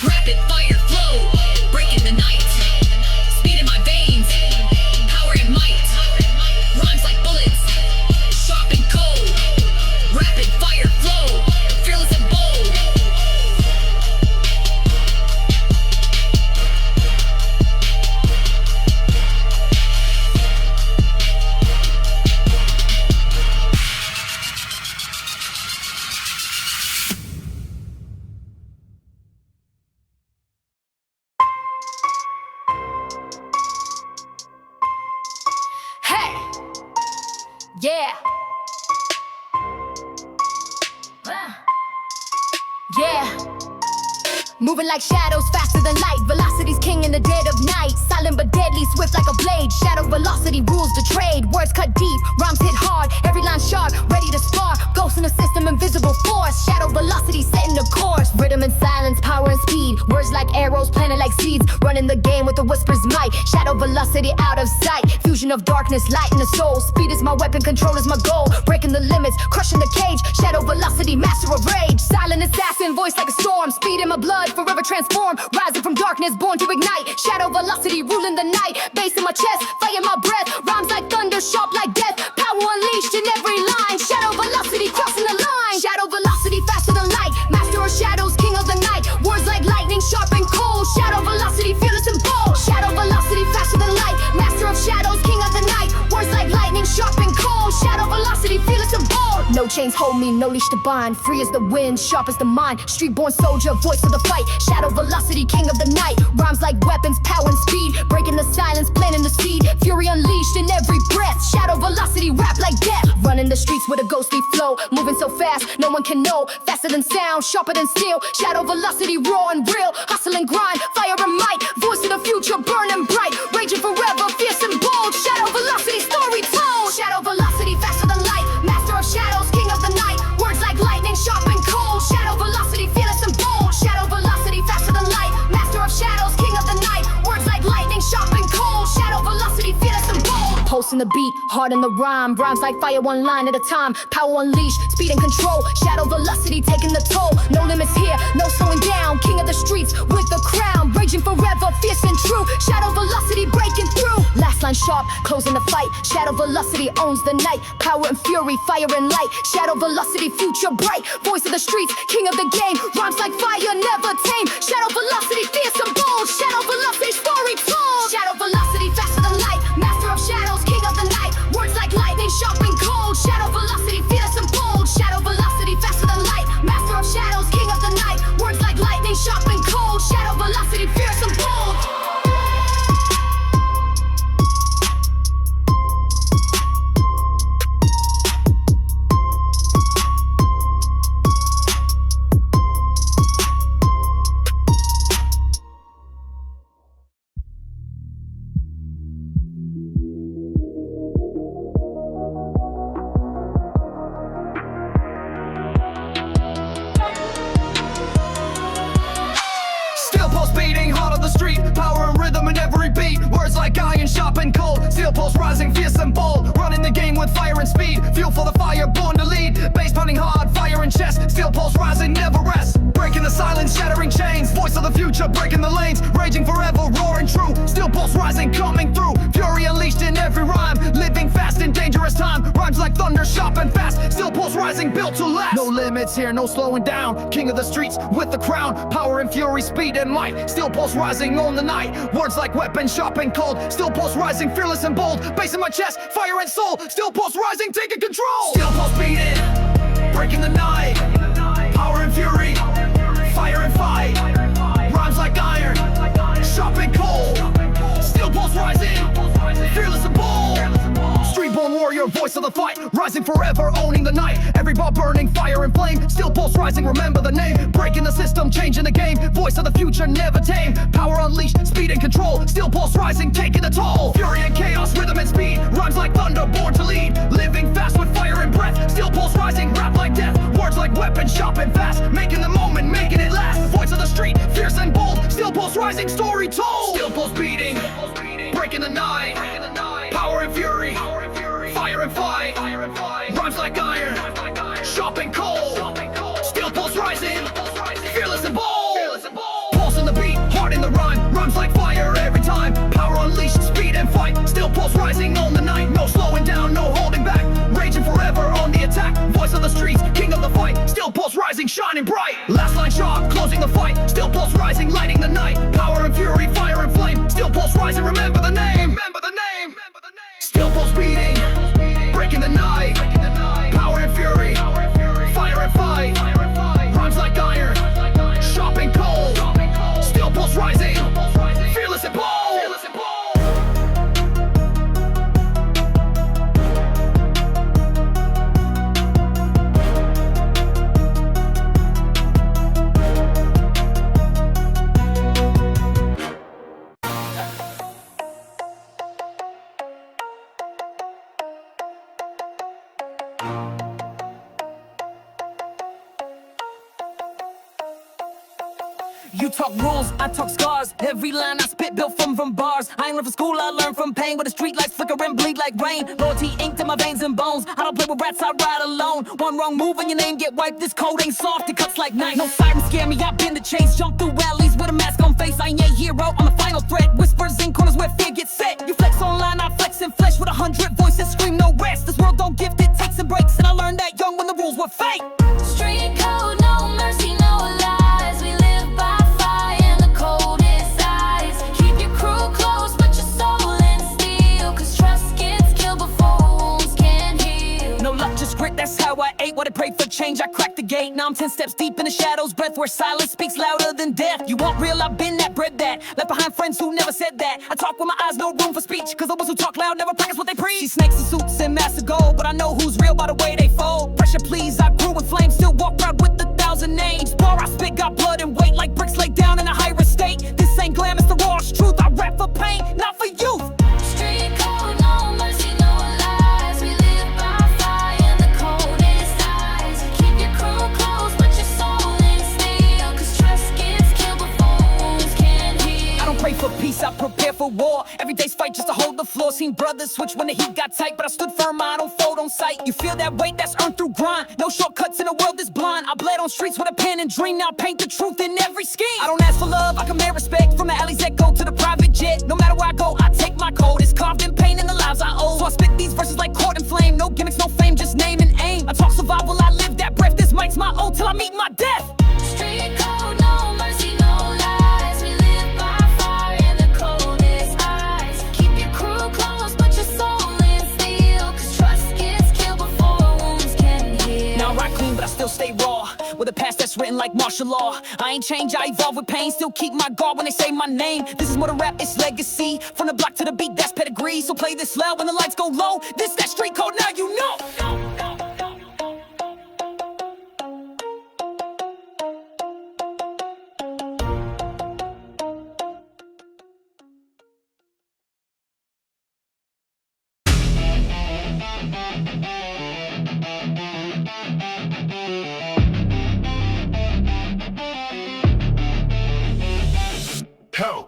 Rapid fire flow, breaking the night. Speed in my veins, power and might. Rhymes like bullets, sharp and cold. Rapid fire flow, fearless and bold. Hey, yeah. Yeah. Moving like shadows, faster than light. Velocity's king in the dead of night. Silent but deadly, swift like a blade. Shadow velocity rules the trade. Words cut deep, rhymes hit hard. Every line sharp, ready to spar. Ghost in the system, invisible force. Shadow velocity setting the course. Rhythm and silence, power and speed. Words like arrows, planted like seeds. Running the game with a whisper's might. Shadow velocity out of sight. Fusion of darkness, light in the soul. Speed is my weapon, control is my goal. Breaking the limits, crushing the cage. Shadow velocity, master of rage. Silent assassin, voice like a storm. Speed in my blood, forever transform. Rising from darkness, born to ignite. Shadow velocity, ruling the night. Bass in my chest, fire in my breath. Rhymes like thunder, sharp like death. Power unleashed in every line. Shadow velocity, crossing the line. Shadow velocity, faster than light. Master of shadows, king of the night. Words like lightning, sharp and cold. Shadow velocity, fearless and bold. Shadow velocity, faster than light. Master of shadows, king of the night. Words like lightning, sharp and cold. Shadow velocity, fearless and bold. No chains hold me, no leash to bind. Free as the wind, sharp as the mind. Street-born soldier, voice of the fight. Shadow velocity, king of the night. Rhymes like weapons, power and speed. Breaking the silence, planting the seed. Fury unleashed in every breath. Shadow velocity, rap like death. Running the streets with a ghostly flow. Moving so fast, no one can know. Faster than sound, sharper than steel. Shadow velocity, raw and real. Hustle and grind, fire and might. Voice of the future, burning bright. Raging forever, fierce and bold. Shadow velocity, story told. Shadow velocity, faster than light. Master of shadows, king of the night. Words like lightning, sharp and cold. Shadow velocity, fearless and bold. Shadow velocity, faster than light. Master of shadows, king of the night. Words like lightning, sharp and cold. Shadow velocity, fearless and bold. Pulse in the beat, heart in the rhyme. Rhymes like fire, one line at a time. Power unleashed, speed and control. Shadow velocity taking the toll. No limits here, no slowing down. King of the streets with the crown. Raging for Shadow velocity breaking through. Last line sharp, closing the fight. Shadow velocity owns the night. Power and fury, fire and light. Shadow velocity, future bright. Voice of the streets, king of the game. Rhymes like fire, never tame. Shadow velocity, fierce and bold. Shadow velocity, story told. Shadow velocity, faster than light. Master of shadows, king of the night. Words like lightning, sharp and cold. Shadow velocity, fierce and bold. Shadow velocity, faster than light. Master of shadows, king of the night. Words like lightning, sharp and cold. Shadow velocity, fierce and bold. Steel pulse beating hard on the street, power and rhythm in every beat. Words like iron, sharp and cold. Steel pulse rising, fierce and bold. Running the game with fire and speed. Fuel for the fire, born to lead. Bass pounding hard, fire and chest. Steel pulse rising, never rest. Breaking the silence, shattering chains. Voice of the future, breaking the lanes. Raging forever, roaring true. Steel pulse rising, coming through. Fury unleashed in every rhyme. Living fast in dangerous time. Rhymes like thunder, sharp and fast. Steel pulse rising, built to last. No limits here, no slowing down. King of the streets with the crown. Power and fury, speed and might. Steel pulse rising on the night. Words like weapon, sharp and cold. Steel pulse rising, fearless and bold. Bass in my chest, fire and soul. Steel pulse rising, taking control. Steel pulse beating, breaking the night. Power and fury, fire and fight. Rhymes like iron, sharp and cold. Steel pulse rising, fearless and bold. Street-born warrior, voice of the fight. Rising forever, owning the night. Every bar burning, fire and flame. Steel pulse rising, remember the name. Breaking the system, changing the game. Voice of the future, never tame. Power unleashed, speed and control. Steel pulse rising, taking the toll. Fury and chaos, rhythm and speed. Rhymes like thunder, born to lead. Living fast with fire and breath. Steel pulse rising, rap like death. Words like weapons, sharp and fast. Making the moment, making it last. Voice of the street, fierce and bold. Steel pulse rising, story told. Steel pulse beating, breaking the night. Power and fury, fire and fight. Rhymes like iron, sharp and cold. Steel pulse rising, fearless and bold. Pulse in the beat, heart in the rhyme. Rhymes like fire every time. Power unleashed, speed and fight. Steel pulse rising on the night. No slowing down, no holding back. Raging forever on the attack. Voice of the streets, king of the fight. Steel pulse rising, shining bright. Last line sharp, closing the fight. Steel pulse rising, lighting the night. Power and fury, fire and flame. Steel pulse rising, remember the name. Remember the name. Steel pulse beating, breaking the night. Power and fury, fire and fight. Rhymes like iron, sharp and cold. Steel pulse rising, fearless and bold. You talk rules, I talk scars. Every line I spit built from bars. I ain't learned from school, I learned from pain. Where the street lights flicker and bleed like rain. Loyalty inked in my veins and bones. I don't play with rats, I ride alone. One wrong move and your name get wiped. This code ain't soft, it cuts like knife. No sirens scare me, I've been the chase. Jump through alleys with a mask on face. I ain't a hero, I'm the final threat. Whispers in corners where fear gets set. You flex online, I flex in flesh with 100 voices scream no rest. This world don't gift, it takes and breaks. And I learned that young when the rules were fake. Street code, no mercy, no lies. We live by fire in the coldest eyes. Keep your crew close, put your soul in steel. Cause trust gets killed before wounds can heal. No luck, just grit, that's how I ate. What I prayed for change, I cracked the gate. Now I'm 10 steps deep in the shadows. Breath where silence speaks louder than death. You want real, I've been that, bred that. Left behind friends who never said that. I talk with my eyes, no room for speech. Cause the ones who talk loud never practice what they preach. See snakes and suits and masks of gold. But I know who's real by the way they fold. Pressure please, I grew with flames. Still walk proud with 1,000 names. Bar I spit got blood and weight like bricks laid down in a higher estate. This ain't glam, it's the rawest truth. I rap for pain, not for youth. Street code, no mercy, no lies. We live by fire in the coldest eyes. Keep your crew close, put your soul in steel. Cause trust gets killed before wounds can heal. I don't pray for peace, I prepare for war. Every day's fight just to hold the floor. Seen brothers switch when the heat got tight, but I stood firm, I don't fold on sight. You feel that weight that's earned through grind. No shortcuts in a world that's blind. I bled on streets with a pen and dream. Now I paint the truth in every scheme. I don't ask for love, I command respect. From the alleys that go to the private legit. No matter where I go, I take my code. It's carved in pain in the lives I owe. So I spit these verses like cord and flame. No gimmicks, no fame, just name and aim. I talk survival, I live that breath. This mic's my oath till I meet my death. Street code, no mercy, no lies. We live by fire in the coldest eyes. Keep your crew close, but your soul in steel. Cause trust gets killed before wounds can heal. Now I rock clean, but I still stay raw. With a past that's written like martial law. I ain't changed, I evolve with pain. Still keep my guard when they say my name. This is more than rap, it's legacy. From the block to the beat, that's pedigree. So play this loud when the lights go low. This that street code, now you know.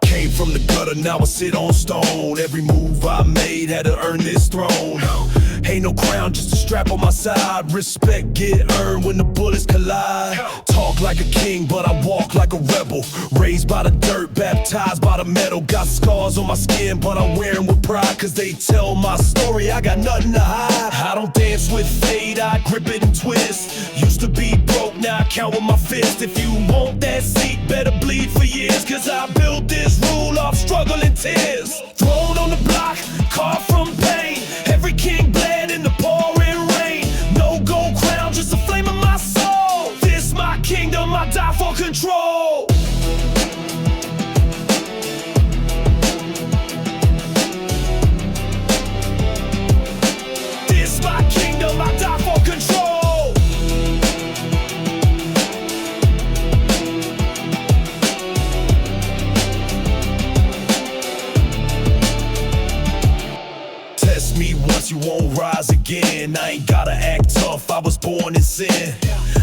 Came from the gutter, now I sit on stone. Every move I made had to earn this throne. Ain't no crown, just a strap on my side. Respect get earned when the bullets collide. Talk like a king, but I walk like a rebel. Raised by the dirt, baptized by the metal. Got scars on my skin, but I wear them with pride. Cause they tell my story, I got nothing to hide. I don't dance with fate, I grip it and twist. Used to be broke, now I count with my fist. If you want that seat, better bleed for years. Cause I built this rule off struggle and tears. Thrown on the block, carved from pain. Every king bled in the pouring rain. No gold crown, just a flame of my soul. This my kingdom, I die for control. This my kingdom, I die for control. Test me once, you won't rise again. I ain't gotta act tough, I was born in sin.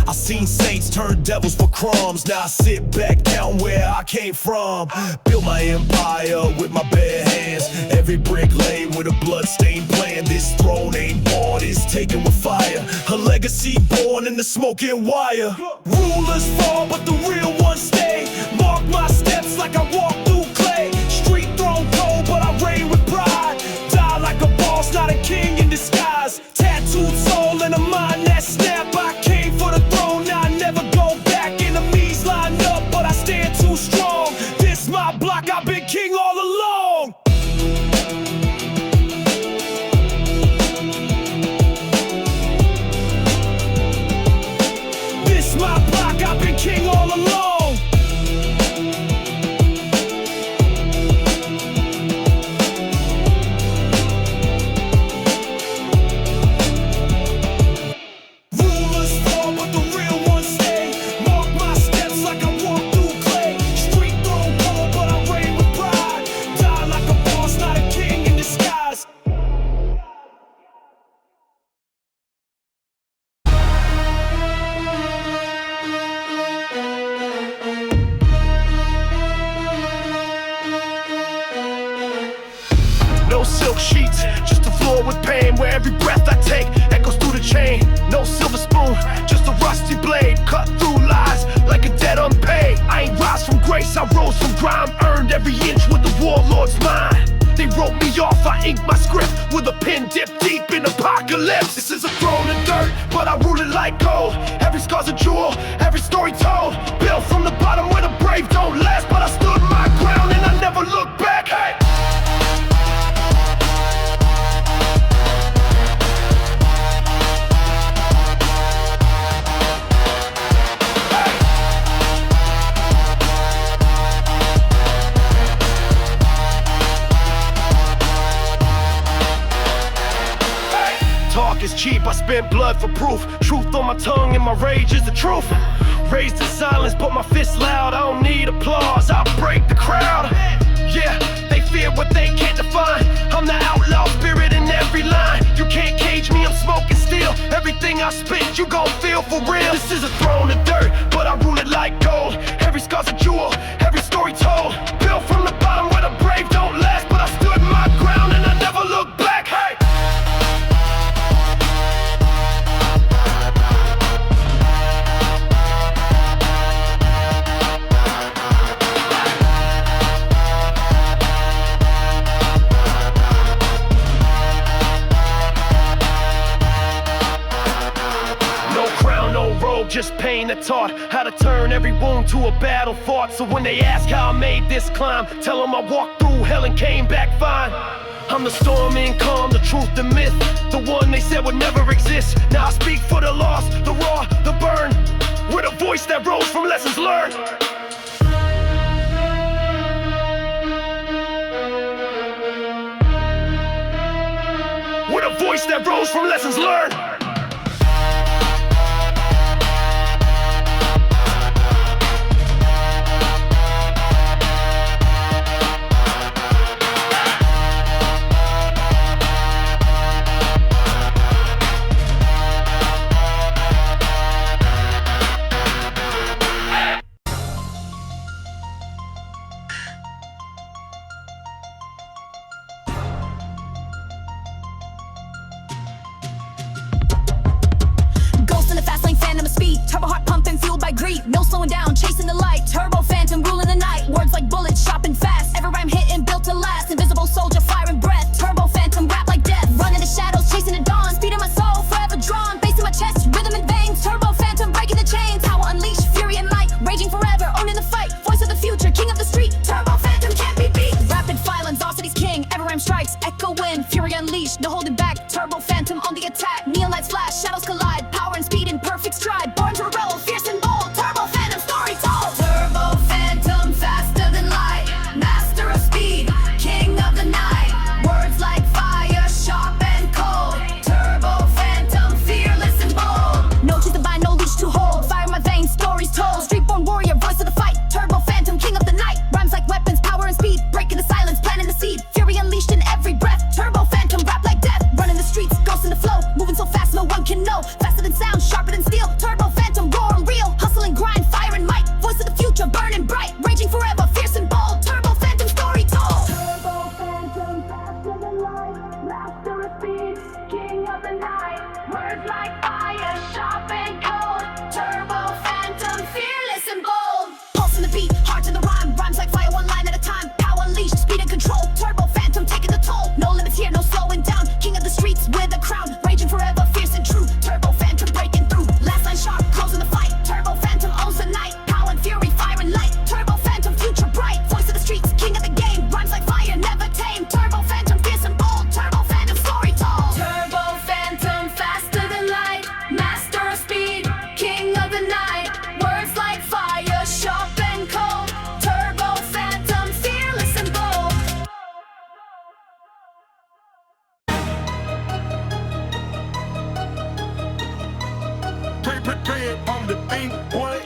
I seen saints turn devils for crumbs. Now I sit back down where I came from. Built my empire with my bare hands. Every brick laid with a bloodstained plan. This throne ain't bought, it's taken with fire. A legacy born in the smoking wire. Rulers fall, but the real ones stay. Mark my steps like I walk through clay. Street throne cold, but I reign with pride. Die like a boss, not a king in disguise. Tattooed soul and a mind that snap. I came for the throne, now I never go back. Enemies line up, but I stand too strong. This my block, I've been king all along. This my block, I've been king all along. Rulers fall, but the real ones stay. Mark my steps like I walk through clay. Street throne cold, but I reign with pride. Die like a boss, not a king in disguise. No silk sheets, just a floor with pain. Where every breath I take echoes through the chain. No silver spoon, just a rusty blade. Cut through lies like a debt unpaid. I ain't rise from grace, I rose from grime. Earned every inch with the warlord's mind. They wrote me off, I inked my script with a pen dipped deep in apocalypse. This is a throne of dirt, but I rule it like gold. Every scar's a jewel, every story told. Built from the bottom where the brave don't last. But I stood my ground and I never looked back. Hey! Talk is cheap, I spent blood for proof. Truth on my tongue and my rage is the truth. Raised in silence, but my fist loud. I don't need applause, I'll break the crowd. Yeah, they fear what they can't define. I'm the outlaw spirit in every line. You can't cage me, I'm smoking steel. Everything I spit, you gon' feel for real. This is a throne of dirt, but I rule it like gold. Every scar's a jewel, every story told. Built from the bottom where the brave don't last. But I stood my ground and I never looked back. Hey! just pain that taught how to turn every wound to a battle fought. So when they ask how I made this climb, tell them I walked through hell and came back fine. I'm the storm and calm, the truth, the myth, the one they said would never exist. Now I speak for the lost, the raw, the burn, with a voice that rose from lessons learned. With a voice that rose from lessons learned. Turbo heart pumping, fueled by greed. No slowing down, chasing the light. Turbo phantom ruling the night. Words like bullets, shopping fast. Every rhyme hitting, built to last. Invisible soldier, firing breath. Turbo phantom, rap like death. Running the shadows, chasing the dawn. Speed in my soul, forever drawn. Bass in my chest, rhythm in veins. Turbo phantom, breaking the chains. Power unleashed, fury and might. Raging forever, owning the fight. Voice of the future, king of the street. Turbo phantom can't be beat. Rapid violence, all city's king. Every rhyme strikes, echoing. Fury unleashed, no holding back. Turbo phantom on the attack. Neon lights flash, shadows collide. Power and speed in perfect stride. Born to rebel, fierce and bold. Turbo phantom, story told. Turbo phantom, faster than light. Master of speed, king of the night. Words like fire, sharp and cold. Turbo phantom, fearless and bold. No truth to bind, no leash to hold. Fire in my veins, stories told. Street-born warrior, voice of the fight. Turbo phantom, king of the night. Rhymes like weapons, power and speed. Breaking the silence, planting the seed. Fury unleashed in every breath. Turbo phantom, rap like death. Running the streets, ghost in the flow. Moving so fast, no one can know. Faster than sound, sharper than steel. Turbo phantom, roar and real. Hustle and grind, fire and might. Voice of the future, burning bright. Raging forever, fierce and bold. Turbo phantom, story told. Turbo phantom, faster than light. Master of speed, king of the night. Words like fire, sharp and cold. Turbo phantom, fearless and bold. Pulse in the beat, heart to the rhyme. Rhymes like fire, one line at a time. Power unleashed, speed and control. Turbo phantom, taking the toll. No limits here, no slowing down. King of the streets with a crown. Raging forever, fierce and true. Turbo phantom, breaking through. Last line sharp, closing the fight. Turbo phantom owns the night. Power and fury, fire and light. Turbo phantom, future bright. Voice of the streets, king of the game. Rhymes like fire, never tame. Turbo phantom, fierce and bold. Turbo phantom, story told. Turbo phantom, faster than light. Master of speed, king of the night. Words like fire, sharp and cold. Turbo phantom, fearless and bold. On the thing, boy.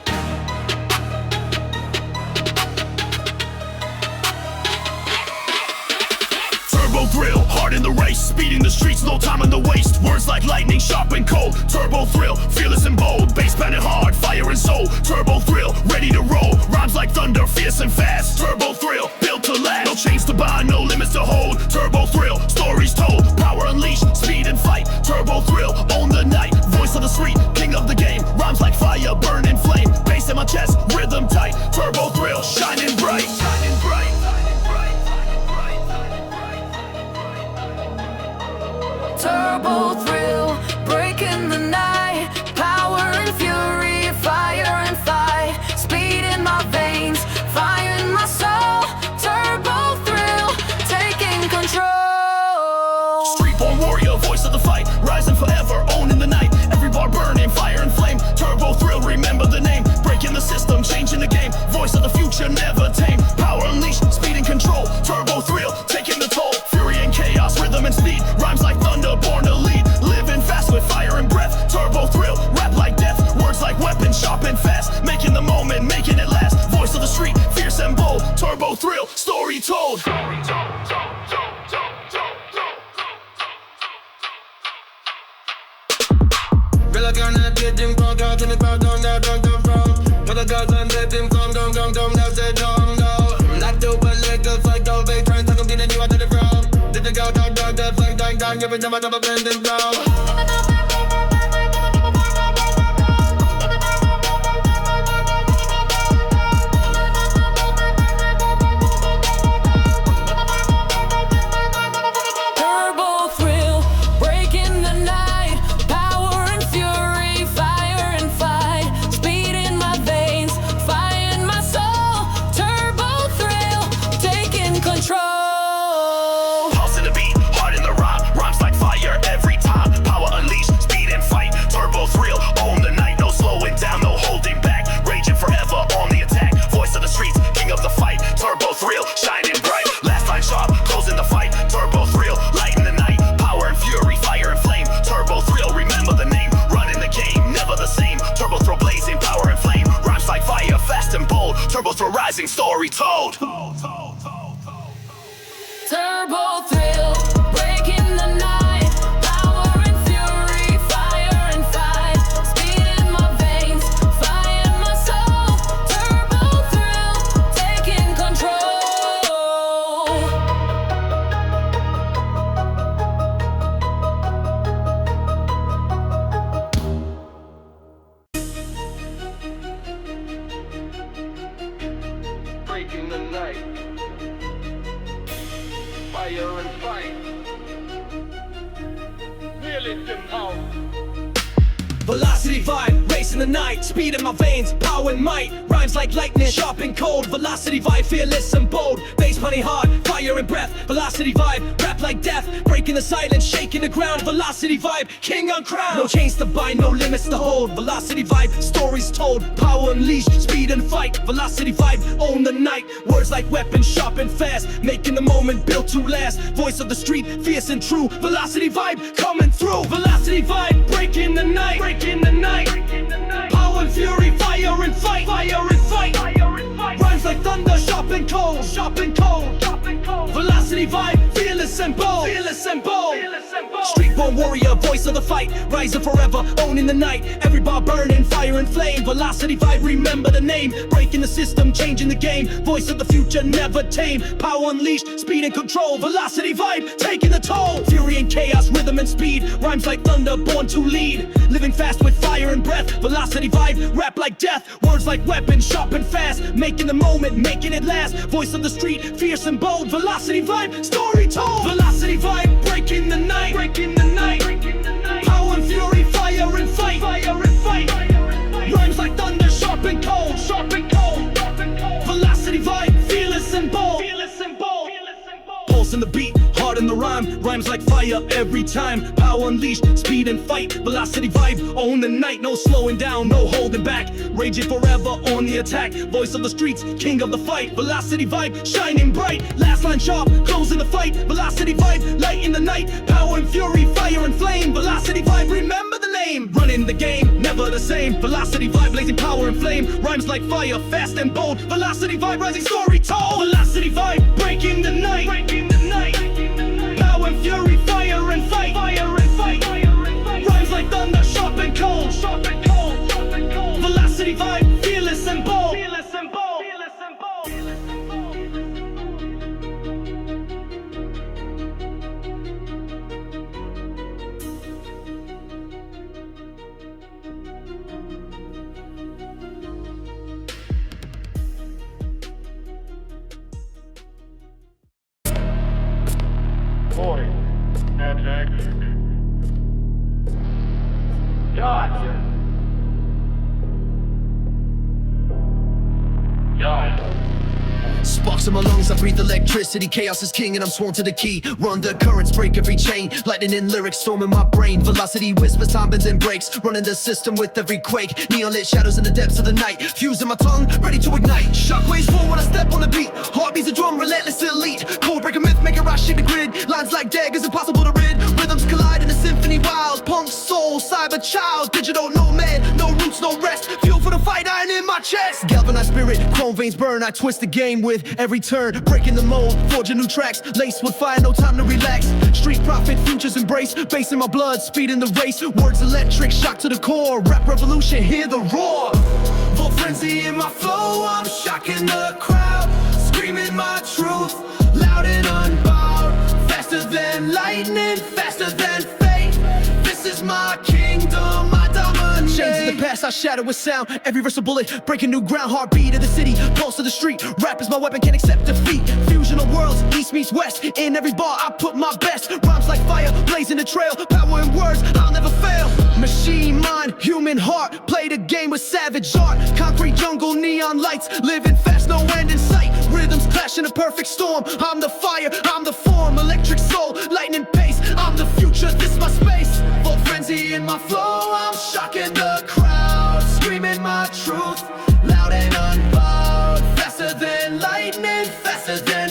Turbo thrill, hard in the race, speeding the streets, no time in the waste. Words like lightning, sharp and cold. Turbo thrill, fearless and bold. Bass pounding hard, fire and soul. Turbo thrill, ready to roll. Rhymes like thunder, fierce and fast. Turbo thrill, built to last. No chains to bind, no limits to hold. Turbo thrill, stories told. Power unleashed, speed and fight. Turbo thrill, own the night. Voice of the street, king of the game. Rhymes like fire, burning flame. Bass in my chest, rhythm tight. Turbo thrill, shining bright. Shining bright. Turbo thrill, breaking the night. Power and fury, fire and fight. Speed in my veins, fire in my soul. Turbo thrill, taking control. Street-born warrior, voice of the fight. Rising forever, owning the night. Every bar burning, fire and flame. Turbo thrill, remember the name. Breaking the system, changing the game. Voice of the future, never tame. Power unleashed, speed and control. Turbo thrill, taking the toll. Fury and chaos, rhythm and speed. Rhymes like thunder, born to lead. Living fast with fire and breath. Turbo thrill, rap like death. Words like weapons, sharp and fast. Making the moment, making it last. Voice of the street, fierce and bold. Turbo thrill, story told. Girl, I can't get them come down to me, back down, down, down, down, down. Tell the girls and let them come down, down, down, down, say down, down. Not do but let girls like down, they try and talk them, getting you out to the ground. Did the girl down, down, down, down, down, down, every time I double bend them down. shining bright. Last line sharp, closing the fight. Turbo thrill, light in the night. Power and fury, fire and flame. Turbo thrill, remember the name. Running the game, never the same. Turbo throw blazing, power and flame. Rhymes like fire, fast and bold. Turbo throw rising, story told. Turbo thrill, breaking the night. Power and fury, fire and fight. Speed in my veins, fire in my soul. Turbo thrill, taking control. Breaking the night. Fire and fight. Feel it them out. Velocity vibe, racing the night, speed in my veins, power and might. Rhymes like lightning, sharp and cold. Velocity vibe, fearless and bold. Bass punny hard, fire and breath. Velocity vibe, rap like death. Breaking the silence, shaking the ground. Velocity vibe, king uncrowned. No chains to bind, no limits to hold. Velocity vibe, stories told. Power unleashed, speed and fight. Velocity vibe, own the night. Words like weapons, sharp and fast. Making the moment built to last. Voice of the street, fierce and true. Velocity vibe, coming through. Velocity vibe, breaking the night. Breaking the night. Power and fury, fire and fight. Fire and fight. Rhymes like thunder, sharp and cold. Sharp and cold. Velocity vibe, fearless and bold. Fearless and bold. Street-born warrior, voice of the fight. Rising forever, owning the night. Every bar burning, fire and flame. Velocity vibe, remember the name. Breaking the system, changing the game. Voice of the future, never tame. Power unleashed, speed and control. Velocity vibe, taking the toll. Fury and chaos, rhythm and speed. Rhymes like thunder, born to lead. Living fast with fire and breath. Velocity vibe, rap like death. Words like weapons, sharp and fast. Making the moment, making it last. Voice of the street, fierce and bold. Velocity vibe, story told. Velocity vibe, breaking the night. Breaking the night. Power and fury, fire and fight. Fire and fight. Rhymes like thunder, sharp and cold. Sharp and cold. Velocity vibe, fearless and bold. Fearless and bold. Pulse in the beat, heart in the rhyme. Rhymes like fire every time. Power unleashed, speed and fight. Velocity vibe, own the night. No slowing down, no holding back. Raging forever on the attack. Voice of the streets, king of the fight. Velocity vibe, shining bright. Last line sharp, closing the fight. Velocity vibe, light in the night. Power and fury, fire and flame. Velocity vibe, remember the name. Running the game, never the same. Velocity vibe, blazing power and flame. Rhymes like fire, fast and bold. Velocity vibe, rising story told. Velocity vibe, breaking the night. Breaking the night. Power and fury, fire and fight. Fire and fight. Rhymes like thunder, sharp and cold. Sharp and cold. Velocity vibe, fearless and bold. Fearless and bold. Fearless and bold. Boy, that's accurate. Gotcha. Sparks in my lungs, I breathe electricity. Chaos is king and I'm sworn to the key. Run the currents, break every chain. Lightning in lyrics, storm in my brain. Velocity whispers, time bends and breaks. Running the system with every quake. Neon lit shadows in the depths of the night. Fuse in my tongue, ready to ignite. Shockwaves fall when I step on the beat. Heartbeats a drum, relentless elite. Cold break a myth, make a rush, shake the grid. Lines like daggers, impossible to rid. Rhythms collide in a symphony wild. Punk, soul, cyber child. Digital nomad, no roots, no rest. Fuel for the fight, iron in my chest. Galvanized spirit, chrome veins burn. I twist the game with every turn, breaking the mold, forging new tracks, laced with fire, no time to relax. Street profit, futures embrace, bass in my blood, speed in the race. Words electric, shock to the core. Rap revolution, hear the roar. Full frenzy in my flow, I'm shocking the crowd, screaming my truth, loud and unbowed. Faster than lightning, faster than fate. This is my kingdom, my dominate. Chains in the past, I shatter with sound. Every verse a bullet, breaking new ground. Heartbeat of the city, pulse of the street. Rap is my weapon, can't accept defeat. Fusion of worlds, east meets west. In every bar, I put my best. Rhymes like fire, blazing the trail. Power in words, I'll never fail. Machine mind, human heart. Play the game with savage art. Concrete jungle, neon lights. Living fast, no end in sight. Rhythms clash in a perfect storm. I'm the fire, I'm the form. Electric soul, lightning pace. I'm the future, this my space. Full frenzy in my flow, I'm shocking the crowd. Screaming my truth, loud and unbowed. Faster than lightning, faster than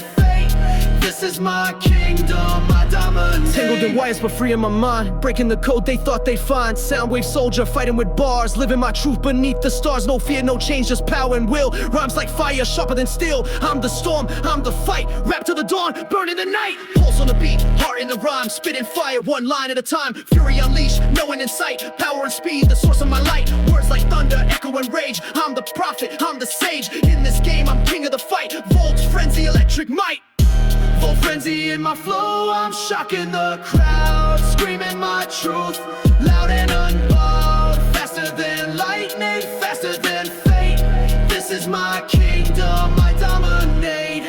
is my kingdom, I dominate. Tangled in wires but free in my mind, breaking the code they thought they'd find. Soundwave soldier fighting with bars, living my truth beneath the stars. No fear, no change, just power and will. Rhymes like fire, sharper than steel. I'm the storm, I'm the fight. Rap to the dawn, burning the night. Pulse on the beat, heart in the rhyme, spitting fire one line at a time. Fury unleashed, no one in sight. Power and speed, the source of my light. Words like thunder, echo and rage. I'm the prophet, I'm the sage. In this game, I'm king of the fight. Volts, frenzy, electric might. Full frenzy in my flow, I'm shocking the crowd. Screaming my truth, loud and unbowed. Faster than lightning, faster than fate. This is my kingdom, I dominate.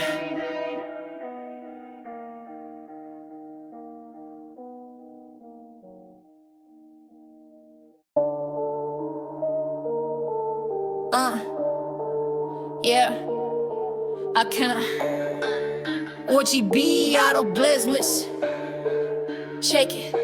Yeah, I can't. OGB out of blizzless. Shake it,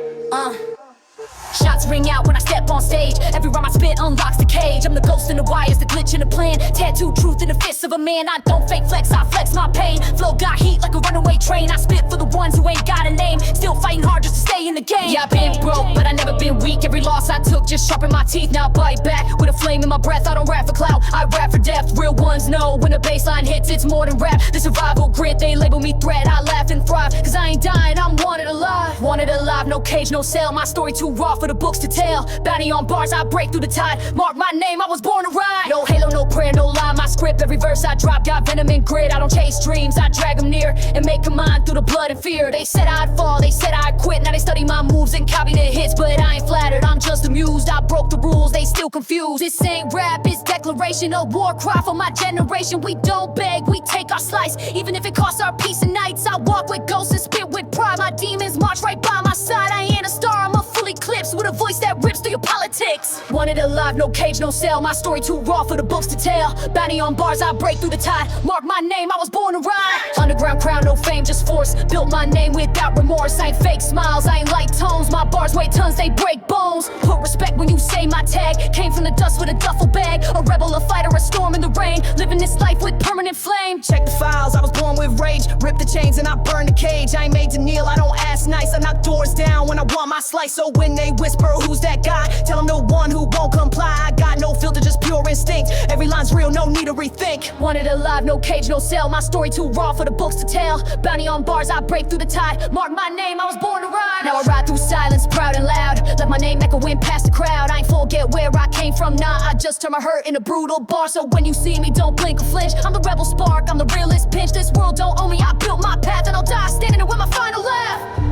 Shots ring out when I step on stage. Every rhyme I spit unlocks the cage. I'm the ghost in the wires, the glitch in the plan. Tattooed truth in the fists of a man. I don't fake flex, I flex my pain. Flow got heat like a runaway train. I spit for the ones who ain't got a name. Still fighting hard just to stay in the game. Yeah, I've been broke, but I never been weak. Every loss I took just sharpened my teeth. Now I bite back with a flame in my breath. I don't rap for clout, I rap for depth. Real ones know when the baseline hits, it's more than rap. The survival grit, they label me threat. I laugh and thrive, cause I ain't dying, I'm wanted alive. Wanted alive, no cage, no cell. My story too raw for the books to tell. Bounty on bars, I break through the tide. Mark my name, I was born to ride. No halo, no prayer, no lie. My script, every verse I drop got venom and grit. I don't chase dreams, I drag them near and make them mine through the blood and fear. They said I'd fall, they said I'd quit. Now they study my moves and copy the hits, but I ain't flattered, I'm just amused. I broke the rules, they still confused. This ain't rap, it's declaration, a war cry for my generation. We don't beg, we take our slice, even if it costs our peace and nights. I walk with ghosts and spit with pride. My demons march right by my side. I ain't a star, I'm a full eclipse with a voice that rips through your politics. Wanted alive, no cage, no cell. My story too raw for the books to tell. Bounty on bars, I break through the tide. Mark my name, I was born to ride. Underground crown, no fame, just force. Built my name without remorse. I ain't fake smiles, I ain't light tones. My bars weigh tons, they break bones. Put respect when you say my tag. Came from the dust with a duffel bag. A rebel, a fighter, a storm in the rain. Living this life with permanent flame. Check the files, I was born with rage. Rip the chains and I burn the cage. I ain't made to kneel, I don't ask nice. I knock doors down when I want my slice. So when they whisper, who's that guy? Tell them the one who won't comply. I got no filter, just pure instinct. Every line's real, no need to rethink. Wanted alive, no cage, no cell. My story too raw for the books to tell. Bounty on bars, I break through the tide. Mark my name, I was born to ride. Now I ride through silence, proud and loud. Let my name echo in past the crowd. I ain't forget where I came from, nah. I just turn my hurt into brutal bar. So when you see me, don't blink or flinch. I'm the rebel spark, I'm the realest pinch. This world don't own me, I built my path. And I'll die standing there with my final laugh.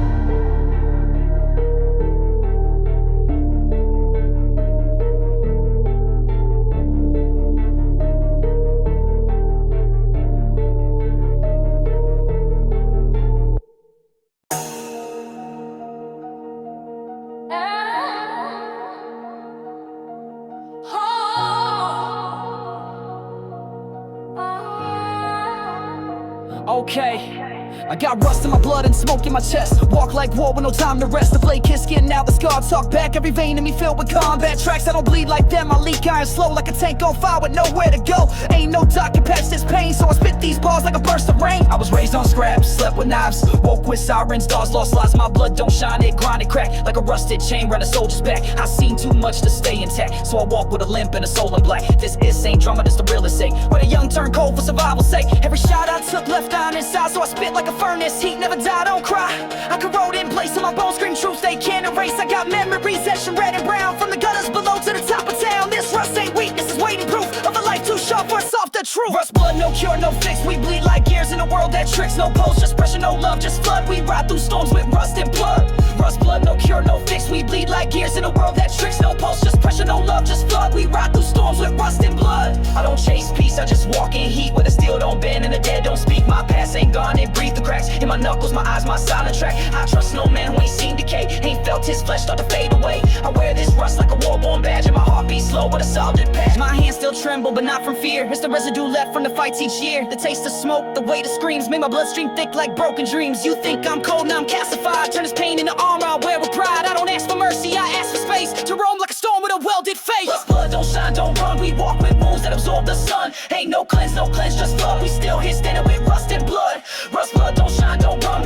Okay, I got rust in my blood and smoke in my chest. Walk like war with no time to rest. The blade kiss getting out, the scar talk back. Every vein in me filled with combat tracks. I don't bleed like them, I leak iron slow like a tank on fire with nowhere to go. Ain't no doc can patch this pain, so I spit these bars like a burst of rain. I was raised on scraps, slept with knives, woke with sirens, dogs lost lives. My blood don't shine, it grind, it crack like a rusted chain round a soldier's back. I seen too much to stay intact, so I walk with a limp and a soul in black. This is ain't drama, this the realest sake. When a young turn cold for survival's sake. Every shot I took left iron inside, so I spit like a furnace. Heat never die, don't cry. I corrode in place on my bones, scream truths they can't erase. I got memories etched red and brown, from the gutters below to the top of town. This rust ain't weak, this is waiting proof of a life too short for a softer truth. Rust blood, no cure, no fix. We bleed like gears in a world that tricks. No pulse, just pressure, no love, just flood. We ride through storms with rust and blood. Rust blood, no cure, no fix. We bleed like gears in a world that tricks. No pulse, just pressure, no love, just flood. We ride through storms with rust and blood. I don't chase peace, I just walk in heat where the steel don't bend and the dead don't speak. My past ain't gone, it breathe the cracks in my knuckles, my eyes, my silent track. I trust no man who ain't seen decay, ain't felt his flesh start to fade away. I wear this rust like a war-worn badge, and my heart beats slow with a solid patch. My hands still tremble, but not from fear. It's the residue left from the fights each year. The taste of smoke, the weight of screams, make my bloodstream thick like broken dreams. You think I'm cold, now I'm calcified. Turn this pain into armor, I wear with pride. I don't ask for mercy, I ask for space to roam like a storm with a welded face. Rust blood, don't shine, don't run. We walk with wounds that absorb the sun. Ain't no cleanse, just flood. We still here standing with rust and blood. Rust blood, don't shine, don't run.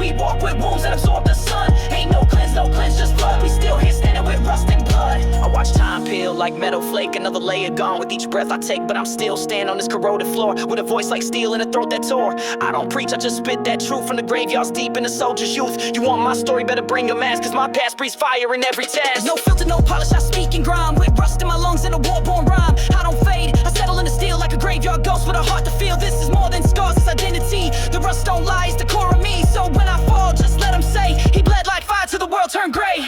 like metal flake, another layer gone with each breath I take. But I'm still standing on this corroded floor with a voice like steel and a throat that tore. I don't preach, I just spit that truth from the graveyards deep in the soldier's youth. You want my story, better bring a mask, cause my past breathes fire in every task. No filter, no polish, I speak in grime, with rust in my lungs and a war-born rhyme. I don't fade, I settle in the steel like a graveyard ghost with a heart to feel. This is more than scars, it's identity. The rust don't lie, it's the core of me. So when I fall, just let him say he bled like fire till the world turned gray.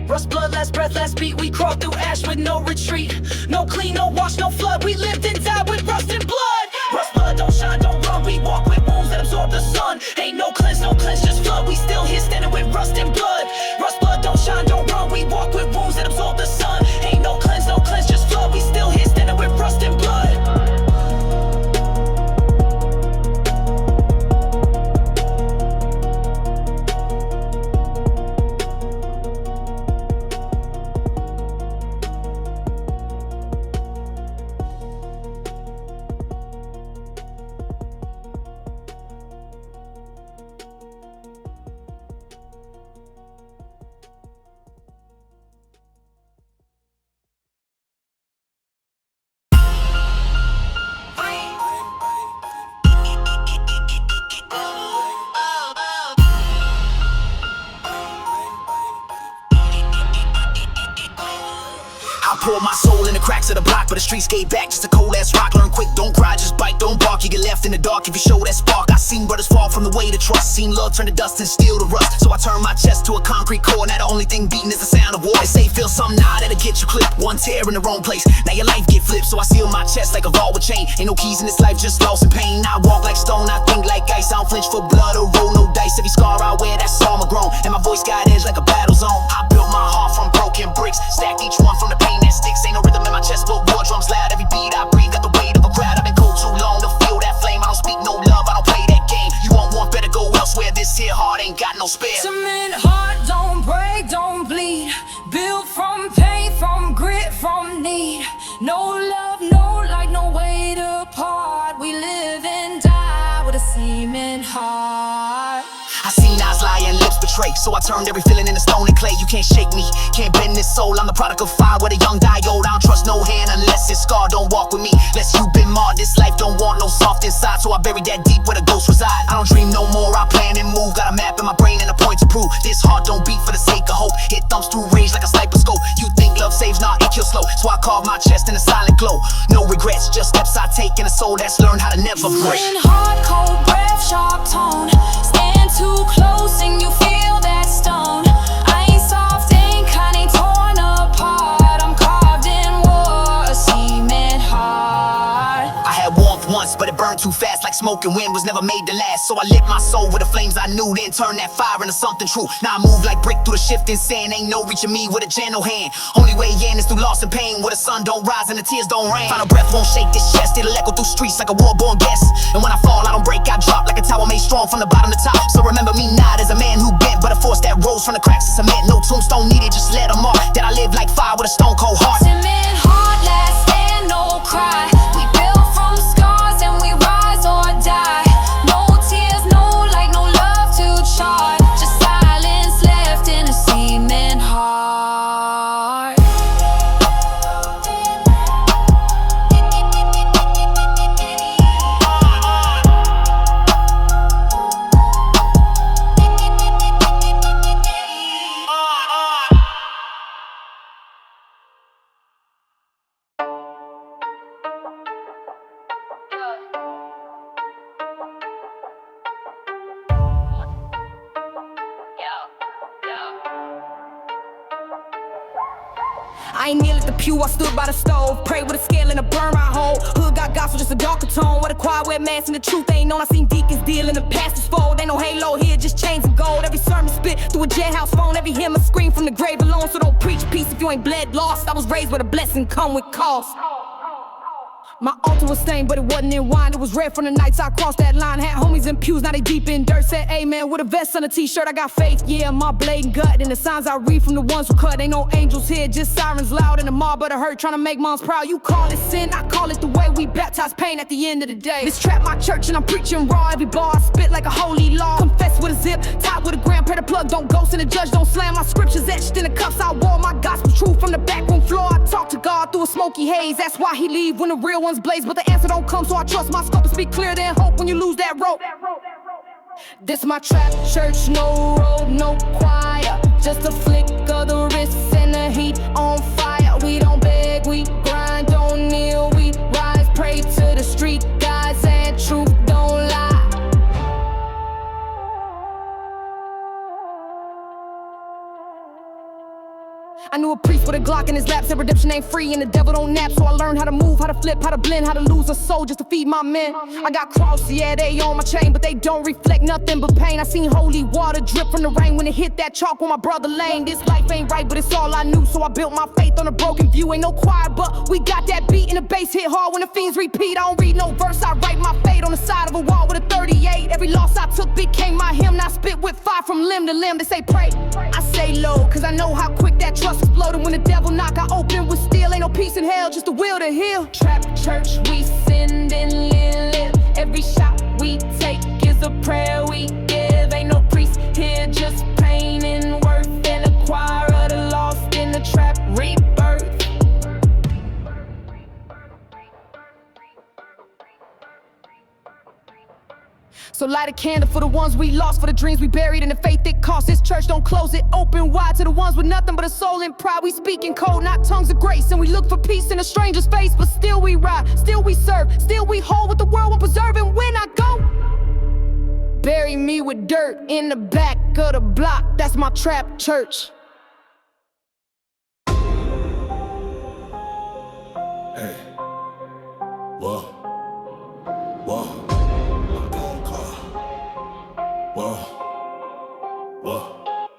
Rust, blood, last breath, last beat. We crawl through ash with no retreat. No clean, no wash, no flood. We lived and died with rust and blood. Rust, blood, don't shine, don't run. We walk with wounds that absorb the sun. Ain't no cleanse, just flood. We still here standing with rust and blood. Rust, blood, don't shine, don't run. We walk with wounds that absorb the sun. Ain't no cleanse, just flood. We still here standing with rust and blood. Pour my soul in the cracks of the block, but the streets gave back just a cold ass rock. Learn quick, don't cry, just bite, don't bark. You get left in the dark if you show that spark. I seen brothers fall from the weight of trust, seen love turn to dust and steel to rust. So I turn my chest to a concrete core. Now the only thing beating is the sound of war. They say feel something now that'll get you clipped. One tear in the wrong place, now your life get flipped. So I seal my chest like a vault with chain. Ain't no keys in this life, just loss and pain. I walk like stone, I think like ice. I don't flinch for blood or roll no dice. Every scar I wear, that's armor grown, and my voice got edge like a battle zone. I built my heart from broken bricks, stacked each one from the pain that sticks. Ain't no rhythm in my chest, but war drums loud. Every beat I breathe got the weight of a crowd. I've been cold too long to feel that flame. I don't speak no love, I don't play that game. You want one, better go elsewhere. This here heart ain't got no spare. Cement heart, don't break, don't bleed. Built from pain, from grit, from need. No love, no light, no way to part. We live and die with a cement heart. I seen eyes lie and lips betray, so I turned every feeling into stone and clay. You can't shake me, can't bend this soul. I'm the product of fire where the young die old. I don't trust no hand unless it's scarred. Don't walk with me unless you been marred. This life don't want no soft inside, so I bury that deep where the ghosts reside. I don't dream no more, I plan and move. Got a map in my brain and a point to prove. This heart don't beat for the sake of hope. It thumps through rage like a sniper scope. You think love saves, nah, it kills slow. So I carve my chest in a silent glow. No regrets, just steps I take in a soul that's learned how to never break. Hard, cold breath, sharp tone. Stand too close and you feel that stone. I ain't soft, ain't kind, ain't torn apart. I'm carved in war, a cement heart. I had warmth once, but it burned too fast like smoke, and wind was never made to last. So I lit my soul with the flames I knew, then turned that fire into something true. Now I move like brick through the shifting sand. Ain't no reaching me with a gentle hand. Only way in is through loss and pain, where the sun don't rise and the tears don't rain. Final breath won't shake this chest, it'll echo through streets like a war-born guest. And when I fall, I don't break, I drop like a tower made strong from the bottom to top. So remember me not as a man who bent, but a force that rose from the cracks of cement. No tombstone needed, just let them mark that I live like fire with a stone cold heart. Cement heart, last stand, no cry. We built from scars and we rise or die. No tears, no light, no love to chart. Just silence left in a cement heart. I ain't kneel at the pew, I stood by the stove. Pray with a scale and a burn my hole. Hood got gospel, just a darker tone. Where the choir wear masks and the truth ain't known. I seen deacons deal and the pastors fold. Ain't no halo here, just chains and gold. Every sermon spit through a jailhouse phone. Every hymn a scream from the grave alone. So don't preach peace if you ain't bled lost. I was raised where the blessing come with cost. My altar was stained, but it wasn't in wine. It was red from the nights I crossed that line. Had homies in pews, now they deep in dirt. Said amen with a vest on a t-shirt. I got faith, yeah, my blade and gut. And the signs I read from the ones who cut. Ain't no angels here, just sirens loud. And the mob of the hurt trying to make moms proud. You call it sin, I call it the way we baptize pain at the end of the day. This trap my church and I'm preaching raw. Every bar I spit like a holy law. Confess with a zip, tied with a grandpa. Pray the plug don't ghost and the judge don't slam. My scriptures etched in the cuffs I wore. My gospel truth from the backroom floor. I talk to God through a smoky haze. That's why he leave when the real ones blaze. But the answer don't come, so I trust my scope and speak clearer than hope when you lose that rope. This my trap church, no robe, no choir. Just a flick of the wrists and the heat on fire. We don't beg, we grind, don't kneel, we rise. Pray to the street guys and truth don't lie. I knew a priest with a Glock in his lap, said redemption ain't free and the devil don't nap. So I learned how to move, how to flip, how to blend, how to lose a soul just to feed my men. I got cross, yeah, they on my chain, but they don't reflect nothing but pain. I seen holy water drip from the rain when it hit that chalk with my brother Lane. This life ain't right, but it's all I knew, so I built my faith on a broken view. Ain't no choir, but we got that beat and the bass hit hard when the fiends repeat. I don't read no verse, I write my fate on the side of a wall with a 38. Every loss I took became my hymn. Now I spit with fire from limb to limb. They say pray, I say low, cause I know how quick that trust exploded when the devil knock. I open with steel, ain't no peace in hell, just the will to heal. Trap church, we send and live. Every shot we take is a prayer we give. Ain't no priest here, just pain and worth. And a choir of the lost in the trap rebirth. So light a candle for the ones we lost, for the dreams we buried and the faith it cost. This church don't close it, open wide to the ones with nothing but a soul and pride. We speak in code, not tongues of grace, and we look for peace in a stranger's face. But still we ride, still we serve, still we hold what the world won't preserve. And when I go, bury me with dirt in the back of the block. That's my trap church. Hey, whoa, whoa.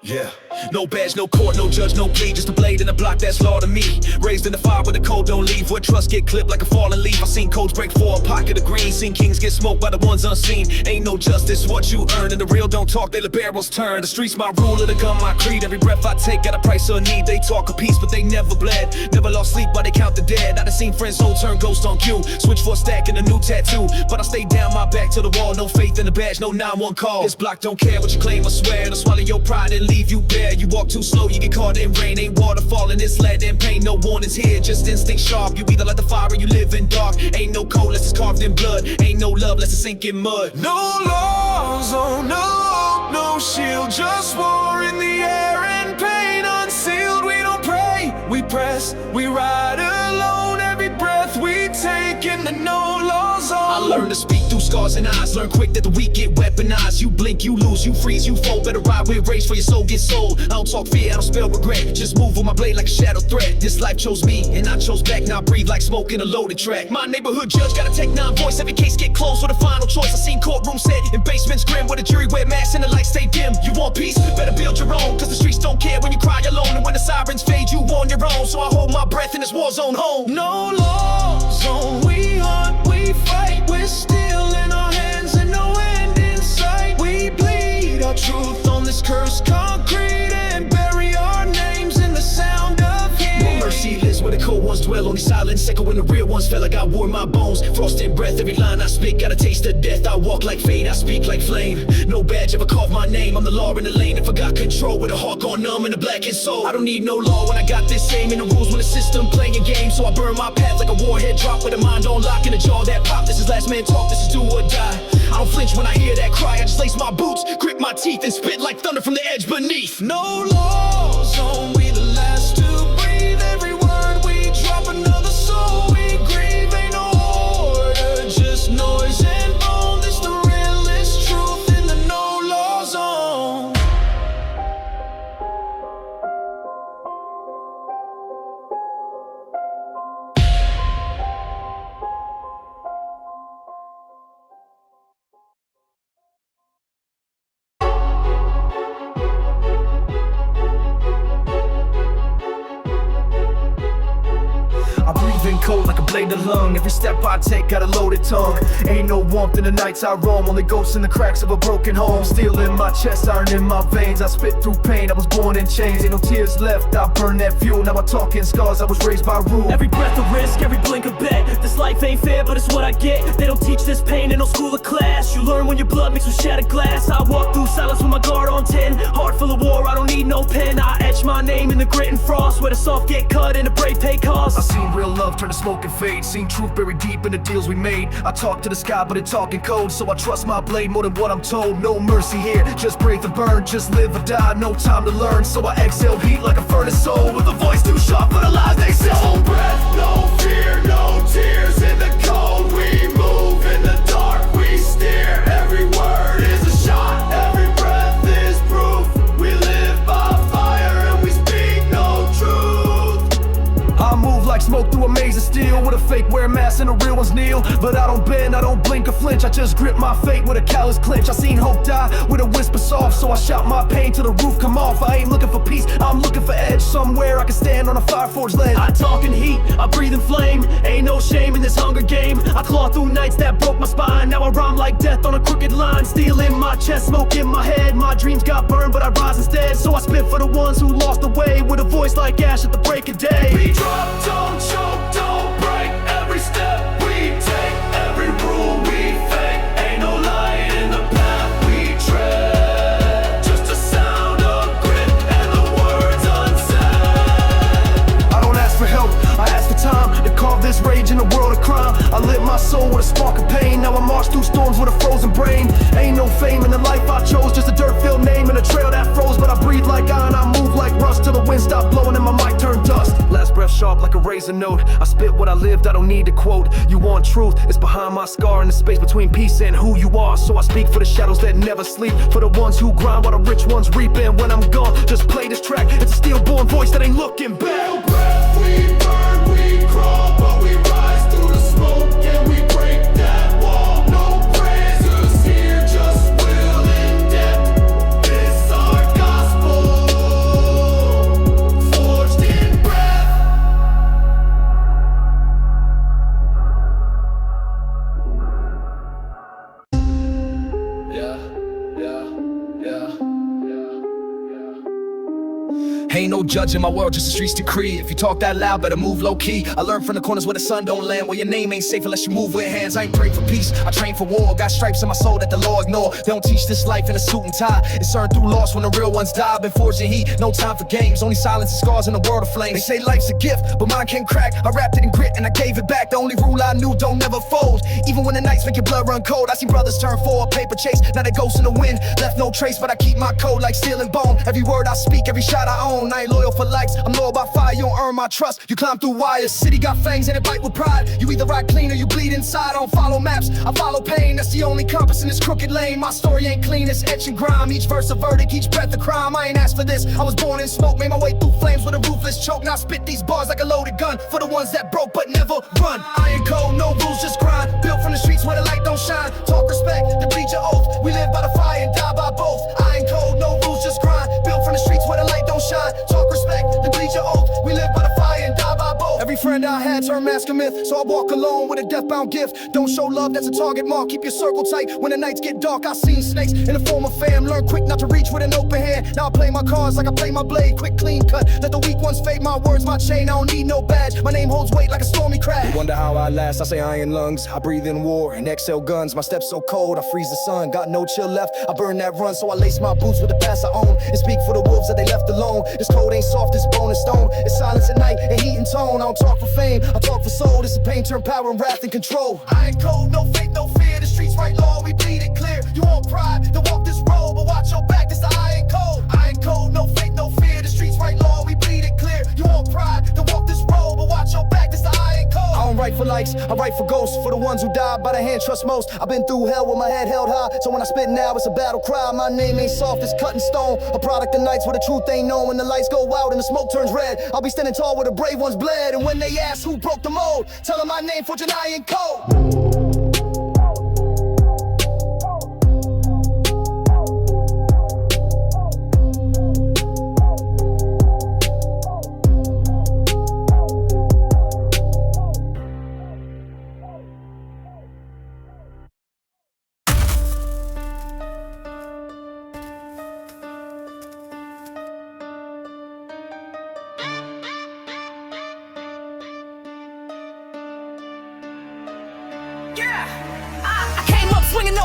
Yeah, no badge, no court, no judge, no plea. Just a blade in a block that's law to me. Raised in the fire where the cold don't leave, where trust get clipped like a fallen leaf. I seen codes break for a pocket of green, seen kings get smoked by the ones unseen. Ain't no justice, what you earn, and the real don't talk, they let barrels turn. The streets my rule, the gun my creed. Every breath I take got a price or a need. They talk a peace, but they never bled. Never lost sleep while they count the dead. I done seen friends soul turn ghost on cue. Switch for a stack and a new tattoo, but I stay down my back to the wall. No faith in the badge, no 911 call. This block don't care what you claim or swear. It'll swallow your pride and leave you bare. You walk too slow, you get caught in rain. Ain't water falling, it's lead and pain. No warnings here, just instinct sharp. You either light the fire or you live in dark. Ain't no cold unless it's carved in blood. Ain't no love unless it's sink in mud. No laws, oh no, no shield. Just war in the air and pain unsealed. We don't pray, we press, we ride alone. Every breath we take in the no laws on. I learned to speak through scars and eyes. Learn quick that the weak get weaponized. You blink, you lose, you freeze, you fold. Better ride with rage for your soul gets sold. I don't talk fear, I don't spell regret. Just move with my blade like a shadow threat. This life chose me, and I chose back. Now I breathe like smoke in a loaded track. My neighborhood judge gotta take 9 voice. Every case get closed with a final choice. I seen courtrooms set in basements grim, where the jury wear masks and the lights stay dim. You want peace? Better build your own, cause the streets don't care when you cry alone. And when the sirens fade, you on your own. So I hold my breath in this war zone home. No law zone, we hunt, we fight. We're still in our hands and no end in sight. We bleed our truth on this cursed concrete and bury our names in the sound of heat. No mercy lives where the cold ones dwell. Only silence echo when the real ones felt like I wore my bones. Frost in breath, every line I speak got a taste of death. I walk like fate, I speak like flame. No badge ever carved my name. I'm the law in the lane and forgot control, with a heart gone numb and a blackened soul. I don't need no law when I got this aim, and the rules when the system playing a game. So I burn my path like a warhead drop, with a mind on lock in a jaw that pop. This is last man talk, this is do or die. I don't flinch when I hear that cry. I just lace my boots, grip my teeth, and spit like thunder from the edge beneath. No law zone, we the last to breathe. Every word we drop, another soul we grieve. Ain't no order, just noise and bone. This the realest truth in the no law zone. cold like a blade of lung. Every step I take got a loaded tongue. Ain't no warmth in the nights I roam, only ghosts in the cracks of a broken home. Steel in my chest, iron in my veins, I spit through pain, I was born in chains. Ain't no tears left, I burn that fuel. Now I talk in scars, I was raised by rule. Every breath a risk, every blink a bet. This life ain't fair, but it's what I get. They don't teach this pain in no school or class. You learn when your blood mixed with shattered glass. I walk through silence with my guard on 10. Heart full of war, I don't need no pen. I etch my name in the grit and frost, where the soft get cut and the brave pay costs. I seen real love turn to smoke and fade, seen truth buried deep in the deals we made. I talk to the sky, but it talking code, so I trust my blade more than what I'm told. No mercy here, just brave the burn, just live or die, no time to learn. So I exhale heat like a furnace soul, with a voice too sharp for the lies they sell. No breath, no fear, no tears in the cold. We move in the dark, we steer. Every word is a shot, every breath is proof. We live by fire and we speak no truth. I move like smoke through a maze of steel, with a fake wear mask and the real ones kneel. But I don't bend, I don't blink or flinch, I just grip my fate with a callous clinch. I seen hope die with a whisper soft, so I shout my pain till the roof come off. I ain't looking for peace, I'm looking for edge. Somewhere I can stand on a fire forged ledge. I talk in heat, I breathe in flame. Ain't no shame in this hunger game. I claw through nights that broke my spine. Now I rhyme like death on a crooked line. Steel in my chest, smoke in my head. My dreams got burned, but I rise instead. So I spit for the ones who lost the way, with a voice like ash at the break of day. We drop, don't choke, don't break. Every step we take, every rule we fake. Ain't no light in the path we tread. Just a sound of grit and the words unsaid. I don't ask for help, I ask for time to carve this rage in a world of crime. I lit my soul with a spark of pain. Now I march through storms with a frozen brain. Ain't no fame in the life I chose, just a dirt-filled name and a trail that froze. But I breathe like iron, I move like rust, till the wind stop blowing and my mic turn dust. Last breath sharp like a razor note, I spit what I lived, I don't need to quote. You want truth, it's behind my scar, in the space between peace and who you are. So I speak for the shadows that never sleep, for the ones who grind while the rich ones reap. And when I'm gone, just play this track, it's a stillborn voice that ain't looking back. No breath, we burn, we crawl, but we rise through the smoke and we break that wall. No praises here, just will and death. This our gospel, forged in breath. Ain't no judge in my world, just the streets decree. If you talk that loud, better move low key. I learned from the corners where the sun don't land, where your name ain't safe unless you move with hands. I ain't praying for peace, I train for war. Got stripes in my soul that the law ignore. They don't teach this life in a suit and tie. It's earned through loss when the real ones die. Been forged in heat, no time for games. Only silence and scars in a world of flames. They say life's a gift, but mine can't crack. I wrapped it in grit and I gave it back. The only rule I knew, don't never fold. Even when the nights make your blood run cold. I seen brothers turn for a paper chase. Now they ghosts in the wind, left no trace. But I keep my code like steel and bone. Every word I speak, every shot I own. I ain't loyal for likes, I'm loyal by fire. You don't earn my trust, you climb through wires. City got fangs and it bite with pride. You either ride clean or you bleed inside. I don't follow maps, I follow pain. That's the only compass in this crooked lane. My story ain't clean, it's etch and grime. Each verse a verdict, each breath a crime. I ain't asked for this, I was born in smoke. Made my way through flames with a ruthless choke. Now I spit these bars like a loaded gun, for the ones that broke but never run. Iron cold, no rules, just grind. Built from the streets where the light don't shine. Talk respect, the bleed your oath. We live by the fire and die by both. Iron cold, no rules, just grind. Built from the streets where the light don't shine. Talk respect, the bleed your oath. We live by the fire and die by both. Every friend I had turned mask a myth, so I walk alone with a deathbound gift. Don't show love, that's a target mark. Keep your circle tight when the nights get dark. I seen snakes in the form of fam. Learn quick not to reach with an open hand. Now I play my cards like I play my blade. Quick, clean cut, let the weak ones fade. My words, my chain, I don't need no badge. My name holds weight like a stormy crash. Wonder how I last, I say iron lungs. I breathe in war and exhale guns. My steps so cold, I freeze the sun. Got no chill left, I burn that run. So I lace my boots with the past I own and speak for the wolves that they left alone. This code ain't soft, it's bone and stone. It's silence at night and heat and tone. I don't talk for fame, I talk for soul. This is pain turned power and wrath and control. I ain't cold, no faith, no fear. The streets right law, we bleed it clear. You want pride, then walk this road, but watch your back, this the iron code. I ain't cold, no faith, no fear. The streets right law, we bleed it clear. You want pride, then walk this road, but watch your back, this the iron code. I don't write for likes, I write for ghosts, for the ones who died by the hand trust most. I've been through hell with my head held high, so when I spit now, it's a battle cry. My name ain't soft, it's cut in stone. A product of nights where the truth ain't known. When the lights go out and the smoke turns red, I'll be standing tall where the brave ones bled. And when they ask who broke the mold, tell them my name for Janai and Code.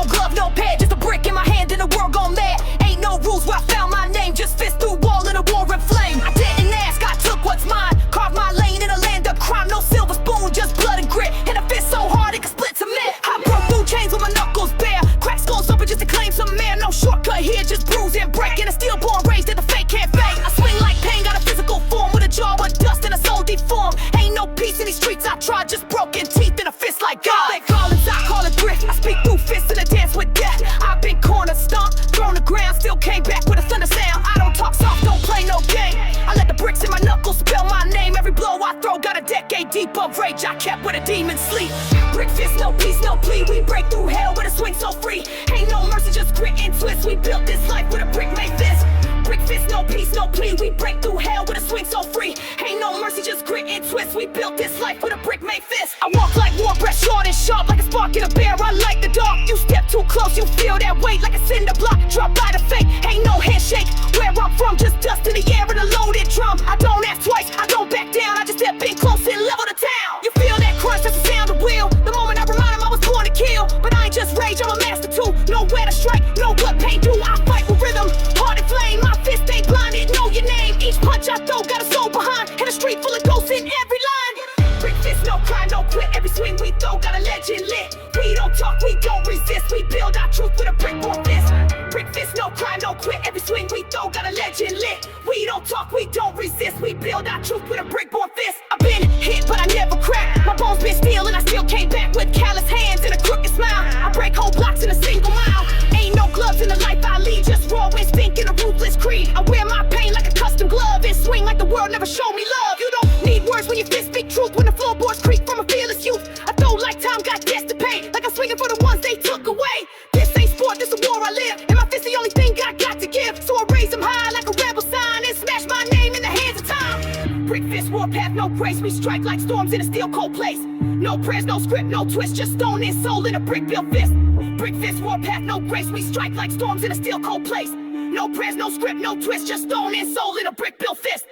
glove, no pad, just a brick in my hand and the world gone mad. Ain't no rules where I found my name, just fist through wall in a war and flame. I didn't ask, I took what's mine, carved my lane in a land of crime. No silver spoon, just blood and grit, and a fist so hard it could split cement. I broke through chains with my knuckles bare, crack skulls open just to claim some man. No shortcut here, just bruise and break, and a stillborn rage that the fake can't fake. I swing like pain, got a physical form with a jaw of dust and a soul deformed. Ain't no peace in these streets, I tried, just broken teeth and a fist like God. They call it, I call it thrift. I speak through fists in a dance with death. I've been corner stomped, thrown to ground, still came back with a thunder sound. I don't talk soft, don't play no game. I let the bricks in my knuckles spell my name. Every blow I throw got a decade deep of rage I kept where the demons sleep. Brick fist, no peace, no plea. We break through hell with a swing so free. Ain't no mercy, just grit and twist. We built this life with a brick made fist. Brick fist, no peace, no plea. We break through hell with a swing so free. Ain't no mercy, just grit and twist. We built this life with a brick made fist. I walk like war breath, short and sharp, like a spark in a bear. I like the dark. You step too close, you feel that weight like a cinder block. Drop by the fake, ain't no handshake. Where I'm from, just dust in the air and a loaded drum. I don't ask twice, I don't back down. I just step in close and level the town. You feel that crunch, that's the sound of will. The moment I remind him I was born to kill. But I ain't just rage, I'm a master too. Nowhere to strike, no what pain do. I fight with rhythm, heart and flame. My fist ain't blinded, know your name. Each punch I throw got a soul behind, and a street full of ghosts in every line. Brick fist, no cry, no quit. Every swing we throw got a legend lit. We don't talk, we don't resist. We build our truth with a brick or fist. Brick fist, no cry, no quit. Every swing we throw got a legend lit. We don't talk, we don't resist. We build our truth with a brick or fist. I've been hit, but I never cracked. My bones been steel, and I still came back with callous hands and a crooked smile. I break whole blocks in a single mile. Ain't no gloves in the life I lead, just raw instinct and a ruthless creed. I wear my pain like a custom glove and swing like the world never showed me love. You don't need words when your fist speak truth. When the floorboards creak from a fearless youth, I throw like time got debts to pay, like I'm swinging for the ones they took away. This ain't sport, this a war I live, and my fist the only thing I got to give. So I raise them high like a rebel sign and smash my name in the hands of time. Brick fist, warpath, no grace. We strike like storms in a steel cold place. No prayers, no script, no twist, just stone and soul in a brick built fist. Brick fist, warpath, no grace. We strike like storms in a steel cold place. No prayers, no script, no twist, just stone and soul in a brick built fist.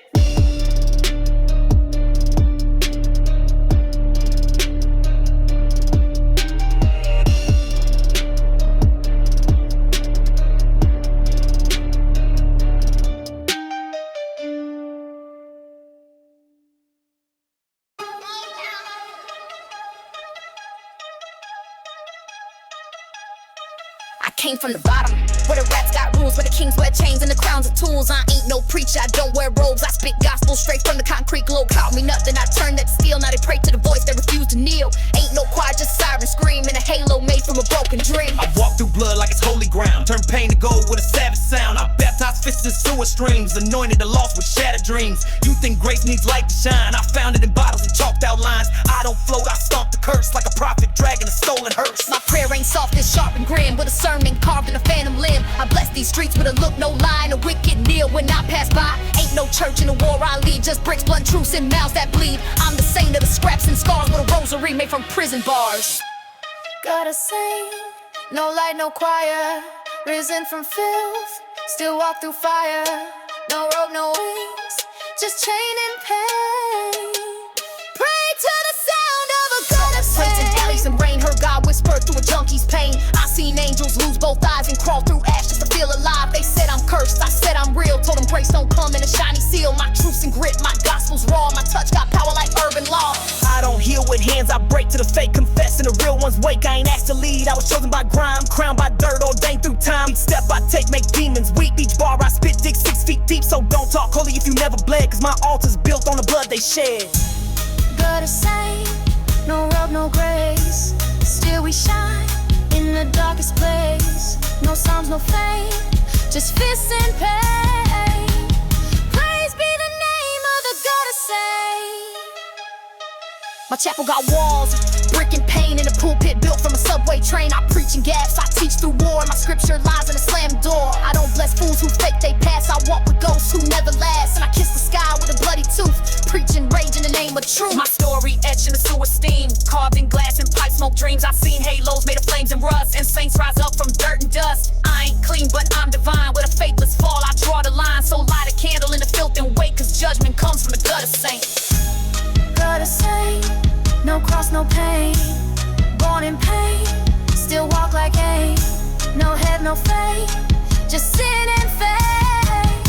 Came from the bottom, where the rats got rules, where the kings wear chains and the crowns are tools. I ain't no preacher, I don't wear robes. I spit gospel straight from the concrete globe. Called me nothing, I turned that steel. Now they pray to the voice that refused to kneel. Ain't no choir, just siren scream and a halo made from a broken dream. I walk through blood like it's holy ground, turn pain to gold with a savage sound. I baptize fists in sewer streams, anointed the lost with shattered dreams. You think grace needs light to shine? I found it in bottles and chalked out lines. I don't float, I stomp the curse like a prophet dragging a stolen hearse. My prayer ain't soft, it's sharp and grim, with a sermon carved in a phantom limb. I bless these streets with a look, no lie, and a wicked kneel when I pass by. Ain't no church in the war I lead, just bricks, blunt truths, and mouths that bleed. I'm the saint of the scraps and scars with a rosary made from prison bars. Gotta say, no light, no choir, risen from filth, still walk through fire. No rope, no wings, just chain and pain. Pray to the sound of a goddess. Praise in alleys and rain, heard God whisper through a junkie's pain. I seen angels lose both eyes and crawl through ash just to feel alive. They said I'm cursed, I said I'm real. Told them grace don't come in a shiny seal. My truth's and grit, my gospel's raw. My touch got power like urban law. I don't heal with hands, I break to the fake, confessing the real ones wake. I ain't asked to lead, I was chosen by grime, crowned by dirt, ordained through time. Each step I take make demons weep, each bar I spit dig 6 feet deep. So don't talk holy if you never bled, cause my altar's built on the blood they shed. Gotta say, no robe, no grace, still we shine in the darkest place. No psalms, no fame, just fists and pain. Praise be the name of the goddess. My chapel got walls, brick and pain in a pulpit built from a subway train. I preach in gaps, I teach through war. My scripture lies in a slammed door. I don't bless fools who fake they pass. I walk with ghosts who never last. And I kiss the sky with a bloody tooth, preaching rage in the name of truth. My story etched in the sewer steam, carved in glass and pipe smoke dreams. I've seen halos made of flames and rust, and saints rise up from dirt and dust. I ain't clean, but I'm divine. With a faithless fall, I draw the line. So light a candle in the filth and wait, cause judgment comes from the gutter saint. Gotta say, no cross, no pain, born in pain, still walk like Cain. No head, no fame, just sin and fame.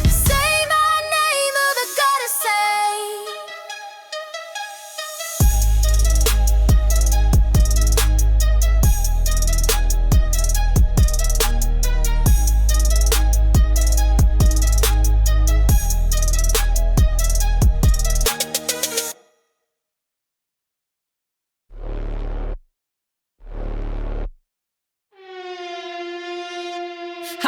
Say my name, who the gotta say?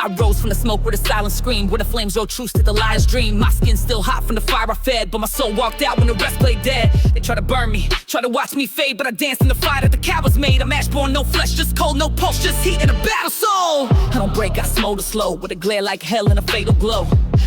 I rose from the smoke with a silent scream, where the flames roll truce to the liar's dream. My skin's still hot from the fire I fed, but my soul walked out when the rest played dead. They try to burn me, try to watch me fade, but I danced in the fire that the cowards made. I'm ashborn, no flesh, just cold, no pulse, just heat in a battle soul. I don't break, I smolder slow, with a glare like hell and a fatal glow.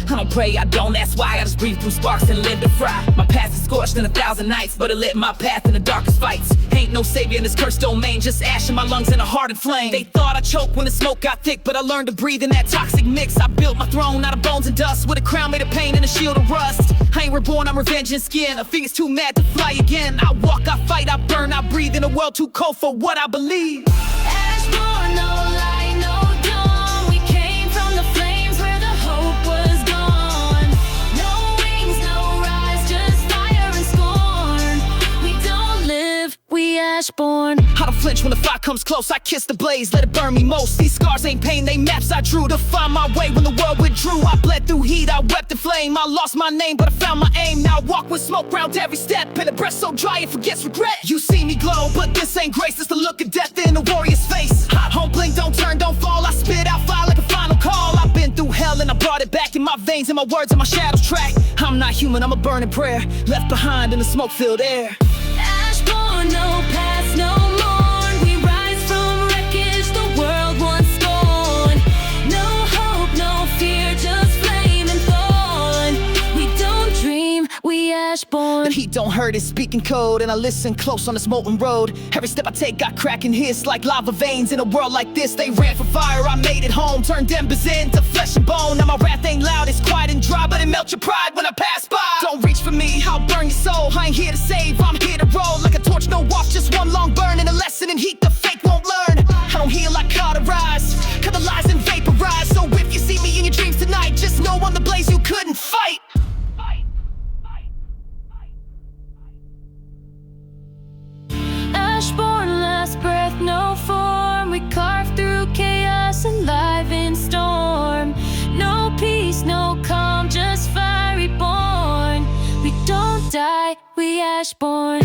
I don't pray, I don't, that's why I just breathe through sparks and live to fry. My past is scorched in 1,000 nights, but it lit my path in the darkest fights. Ain't no savior in this cursed domain, just ash in my lungs and a heart in flame. They thought I choked when the smoke got thick, but I learned to breathe in that toxic mix. I built my throne out of bones and dust, with a crown made of pain and a shield of rust. I ain't reborn, I'm revenging skin, a figure's too mad to fly again. I walk, I fight, I burn, I breathe in a world too cold for what I believe. Ashborn, no light, no dawn. We came from the flames where the hope was gone. No wings, no rise, just fire and scorn. We don't live, we ashborn. I don't flinch when the fire comes close, I kiss the blaze, let it burn me most. These scars ain't pain, they maps I drew to find my way when the world withdrew. I bled through heat, I wept in flame, I lost my name but I found my aim. Now I walk with smoke round every step, and a breath so dry it forgets regret. You see me glow, but this ain't grace, it's the look of death in a warrior's face. Home blink, don't turn, don't fall, I spit out fire like a final call. I've been through hell and I brought it back in my veins, in my words and my shadows track. I'm not human, I'm a burning prayer, left behind in the smoke-filled air. Ashborn, no past, no mourn. We rise from wreckage, the world once scorned. No hope, no fear, just flame and thorn. We don't dream, we ashborn. The heat don't hurt, it's speaking code, and I listen close on this molten road. Every step I take got crack and hiss like lava veins. In a world like this, they ran for fire, I made it home. Turned embers into flesh and bone. Now my wrath ain't loud, it's quiet and dry, but it melts your pride when I pass by. Don't reach for me, I'll burn your soul. I ain't here to save, I'm here to roll. Like a torch, no off, just one long burn. And a lesson in heat the fake won't learn. I don't heal, I cauterize, cut the lies and vaporize. So if you see me in your dreams tonight, just know I'm the blaze you couldn't fight. Ashborn, last breath, no form. We carve through chaos and live in storm. No peace, no calm, just fire reborn. We don't die, we ashborn.